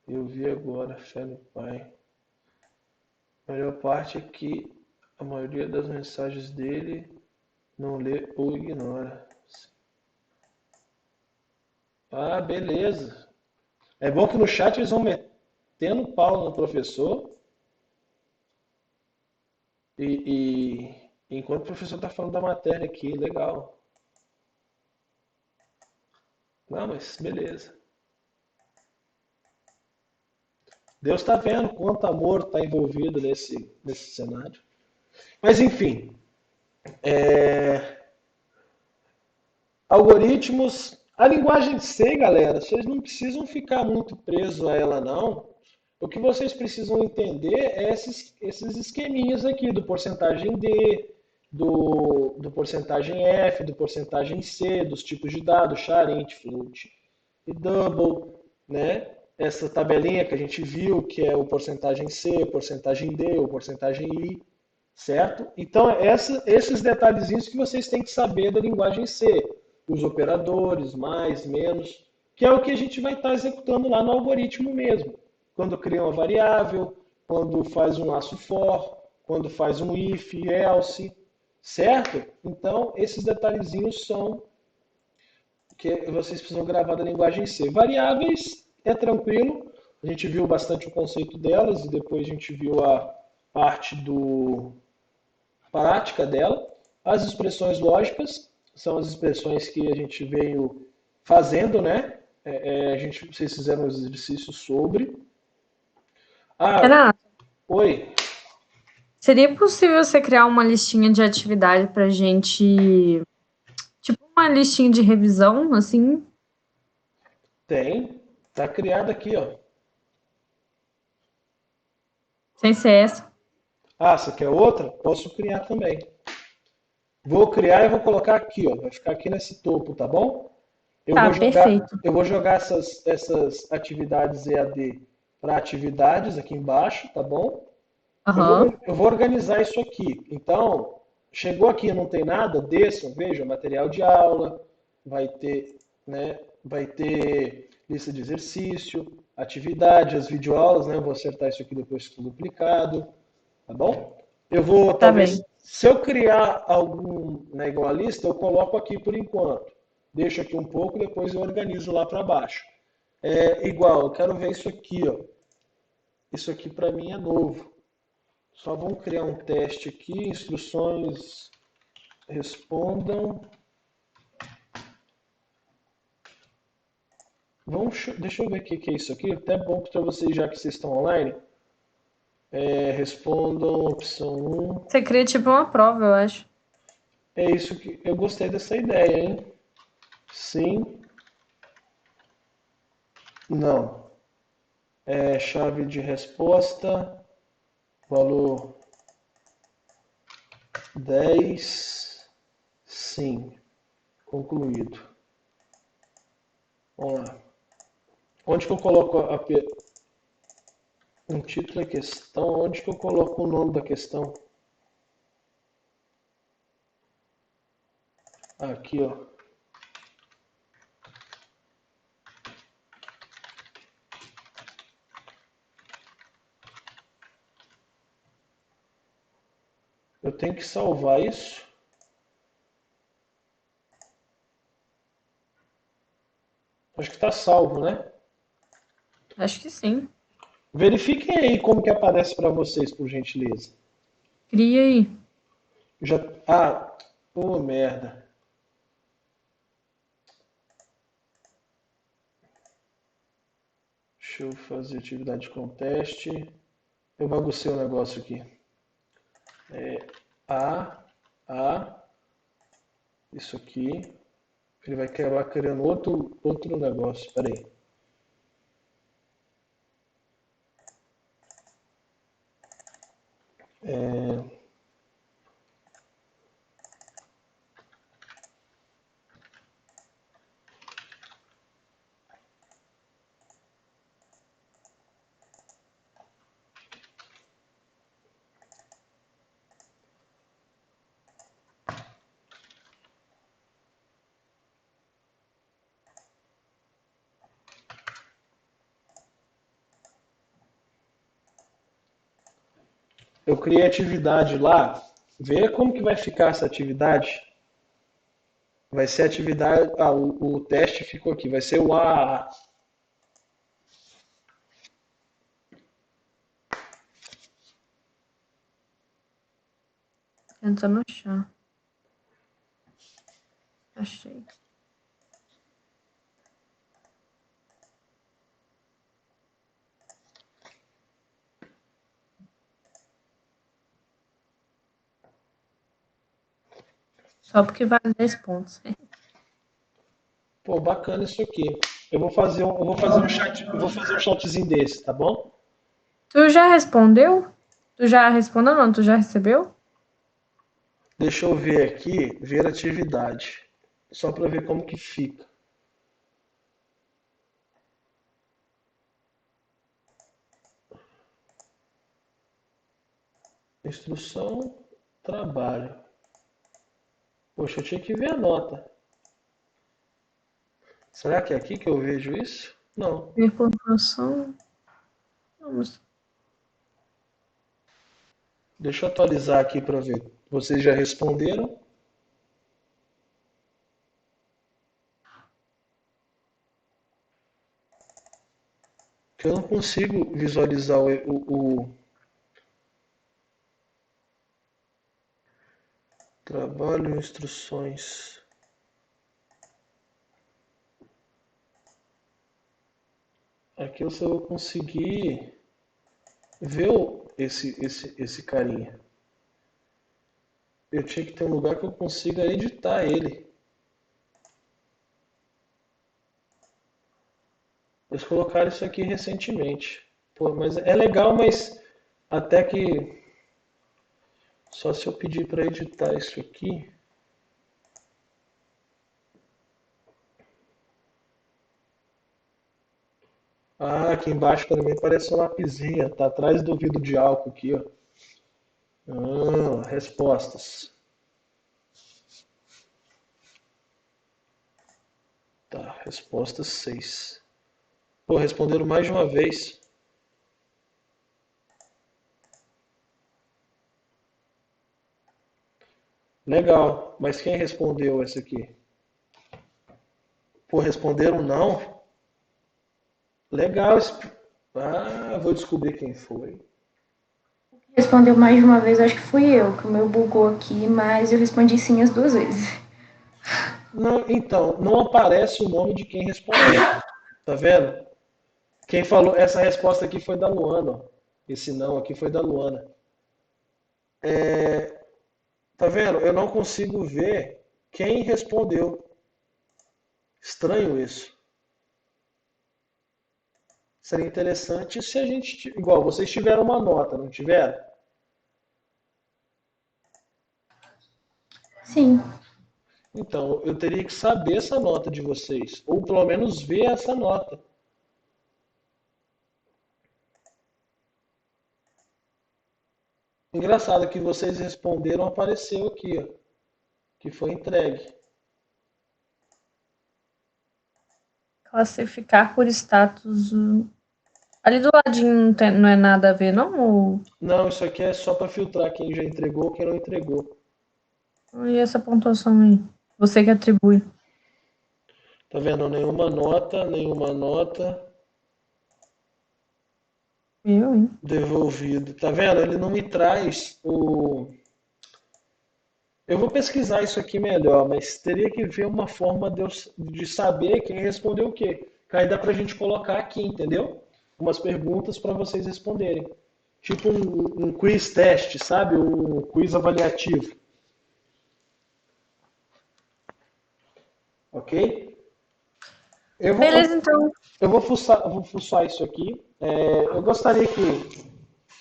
Speaker 1: Eu vi agora, fé no Pai. A melhor parte é que a maioria das mensagens dele não lê ou ignora. Beleza. É bom que no chat eles vão metendo pau no professor e enquanto o professor está falando da matéria aqui, legal. Não, mas beleza. Deus está vendo quanto amor está envolvido nesse cenário. Mas enfim, algoritmos, a linguagem C, galera, vocês não precisam ficar muito presos a ela não. O que vocês precisam entender é esses esqueminhas aqui do porcentagem D, do porcentagem F, do porcentagem C, dos tipos de dados, charent, float e double, né? Essa tabelinha que a gente viu, que é o porcentagem C, porcentagem D, ou porcentagem I, certo? Então, esses detalhezinhos que vocês têm que saber da linguagem C. Os operadores, mais, menos, que é o que a gente vai estar executando lá no algoritmo mesmo. Quando cria uma variável, quando faz um laço for, quando faz um if, else, certo? Então, esses detalhezinhos são que vocês precisam gravar da linguagem C. Variáveis é tranquilo. A gente viu bastante o conceito delas e depois a gente viu a parte prática dela. As expressões lógicas são as expressões que a gente veio fazendo, né? Vocês fizeram um exercício sobre. Ah,
Speaker 2: Renato,
Speaker 1: oi,
Speaker 2: seria possível você criar uma listinha de atividade pra gente, tipo uma listinha de revisão, assim,
Speaker 1: tem. Tá criada aqui, ó.
Speaker 2: sem ser essa?
Speaker 1: Ah, você quer outra? Posso criar também. Vou criar e vou colocar aqui, ó. Vai ficar aqui nesse topo, tá bom? Eu
Speaker 2: Tá,
Speaker 1: vou jogar,
Speaker 2: perfeito.
Speaker 1: eu vou jogar essas atividades EAD para atividades aqui embaixo, tá bom?
Speaker 2: Aham.
Speaker 1: Eu vou organizar isso aqui. Então, chegou aqui e não tem nada, desçam, vejam, material de aula, vai ter, né, vai ter lista de exercício, atividade, as videoaulas, né? Eu vou acertar isso aqui depois que tudo duplicado, tá bom? Eu vou,
Speaker 2: Tá
Speaker 1: talvez,
Speaker 2: bem.
Speaker 1: se eu criar algum, né, igual a lista, eu coloco aqui por enquanto. Deixo aqui um pouco, depois eu organizo lá para baixo. É igual, eu quero ver isso aqui, ó. Isso aqui para mim é novo. Só vamos criar um teste aqui, instruções, respondam. Deixa eu ver o que é isso aqui. Até bom para vocês, já que vocês estão online. Respondam, opção um.
Speaker 2: Você cria tipo uma prova, eu acho.
Speaker 1: É isso que eu gostei dessa ideia, hein? Sim, não. Chave de resposta, valor 10, sim. Concluído. Vamos lá. Onde que eu coloco um título é questão? Onde que eu coloco o nome da questão? Aqui, ó. Eu tenho que salvar isso. Acho que está salvo, né?
Speaker 2: Acho que sim.
Speaker 1: Verifiquem aí como que aparece para vocês, por gentileza.
Speaker 2: Cria aí.
Speaker 1: Já, merda. Deixa eu fazer atividade com teste. Eu baguncei o negócio aqui. A, A, isso aqui. Ele vai acabar criando outro negócio. Espera aí. Eu criei atividade lá. Vê como que vai ficar essa atividade. Vai ser atividade. O teste ficou aqui. Vai ser o A.
Speaker 2: Tentando achar. Achei. Só porque vale 10 pontos.
Speaker 1: Pô, bacana isso aqui. Eu vou fazer um chatzinho desse, tá bom?
Speaker 2: Tu já respondeu? Tu já respondeu, não? Tu já recebeu?
Speaker 1: Deixa eu ver aqui, ver atividade. Só para ver como que fica. Instrução, trabalho. Poxa, eu tinha que ver a nota. Será que é aqui que eu vejo isso? Não.
Speaker 2: Ver pontuação. Vamos.
Speaker 1: Deixa eu atualizar aqui para ver. Vocês já responderam? que eu não consigo visualizar trabalho, instruções. Aqui eu só vou conseguir ver esse carinha. Eu tinha que ter um lugar que eu consiga editar ele. Eles colocaram isso aqui recentemente. Pô, mas é legal, mas até que só se eu pedir para editar isso aqui. Ah, aqui embaixo para mim parece uma lapisinha. Tá atrás do vidro de álcool aqui, ó. Respostas. Tá, resposta 6. Pô, responderam mais de uma vez. Legal, mas quem respondeu essa aqui? Pô, responderam não? Legal. Ah, vou descobrir quem foi.
Speaker 4: Respondeu mais de uma vez, acho que fui eu, que o meu bugou aqui, mas eu respondi sim as 2 vezes.
Speaker 1: Não, então, não aparece o nome de quem respondeu. Tá vendo? Quem falou, essa resposta aqui foi da Luana, ó. Esse não aqui foi da Luana. Tá vendo? Eu não consigo ver quem respondeu. Estranho isso. Seria interessante se a gente, igual, vocês tiveram uma nota, não tiveram?
Speaker 4: Sim,
Speaker 1: Então, eu teria que saber essa nota de vocês, ou pelo menos ver essa nota. Engraçado que vocês responderam, apareceu aqui, ó, que foi entregue.
Speaker 2: Classificar por status. Ali do ladinho não é nada a ver, não?
Speaker 1: Não, isso aqui é só para filtrar quem já entregou, quem não entregou.
Speaker 2: E essa pontuação aí? Você que atribui.
Speaker 1: Tá vendo? Nenhuma nota, nenhuma nota.
Speaker 2: Eu, hein?
Speaker 1: Devolvido. Tá vendo? Ele não me traz o. Eu vou pesquisar isso aqui melhor, mas teria que ver uma forma de saber quem respondeu o quê. Que aí dá pra gente colocar aqui, entendeu? Umas perguntas para vocês responderem. Tipo um quiz teste, sabe? Um quiz avaliativo. Ok? Eu vou,
Speaker 2: Beleza, então.
Speaker 1: eu vou fuçar isso aqui. Eu gostaria que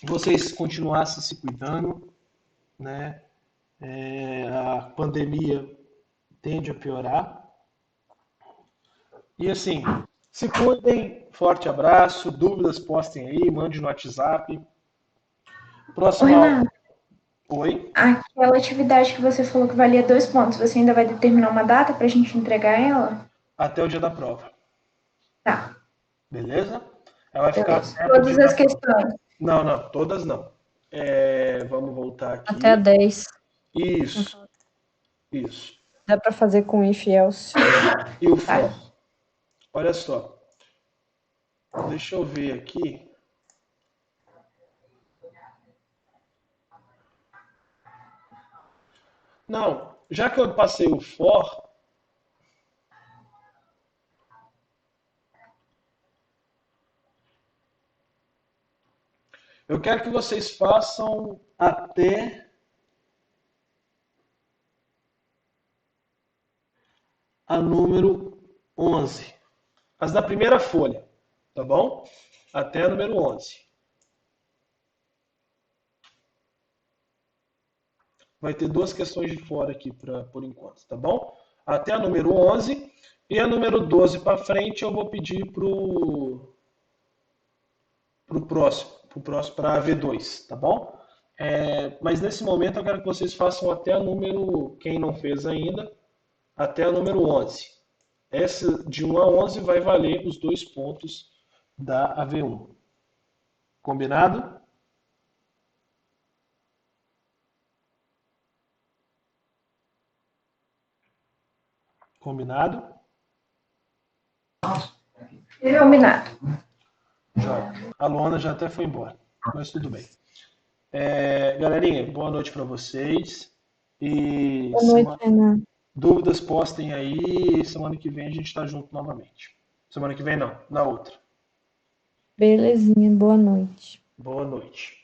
Speaker 1: vocês continuassem se cuidando, né? A pandemia tende a piorar. E assim, se cuidem, forte abraço, dúvidas postem aí, mande no WhatsApp.
Speaker 4: ô
Speaker 1: Próxima aula.
Speaker 4: Renato,
Speaker 1: Oi?
Speaker 4: aquela atividade que você falou que valia 2 pontos, você ainda vai determinar uma data pra gente entregar ela?
Speaker 1: Até o dia da prova.
Speaker 4: Tá,
Speaker 1: Beleza? Ela vai ficar
Speaker 4: beleza.
Speaker 1: até o dia
Speaker 4: Todas as
Speaker 1: da prova.
Speaker 4: questões.
Speaker 1: Não, não, todas não. Vamos voltar
Speaker 2: Até a
Speaker 1: aqui.
Speaker 2: 10.
Speaker 1: Isso, isso.
Speaker 2: Dá pra fazer com if else.
Speaker 1: E o
Speaker 4: Tá.
Speaker 1: for. Olha só. Deixa eu ver aqui. Não, já que eu passei o for, eu quero que vocês façam até a número 11. As da primeira folha, tá bom? Até a número 11. Vai ter duas questões de fora aqui por enquanto, tá bom? Até a número 11 e a número 12 para frente eu vou pedir pro próximo para a V2, tá bom? Mas nesse momento eu quero que vocês façam até a número, quem não fez ainda, até a número 11. Essa de 1 a 11 vai valer os 2 pontos da AV1. Combinado? Combinado?
Speaker 4: Combinado.
Speaker 1: Joia. A Luana já até foi embora, mas tudo bem. Galerinha, boa noite para vocês. E
Speaker 2: Boa noite, Renan.
Speaker 1: dúvidas postem aí. Semana que vem a gente está junto novamente. Semana que vem não, na outra.
Speaker 2: Belezinha, boa noite.
Speaker 1: Boa noite.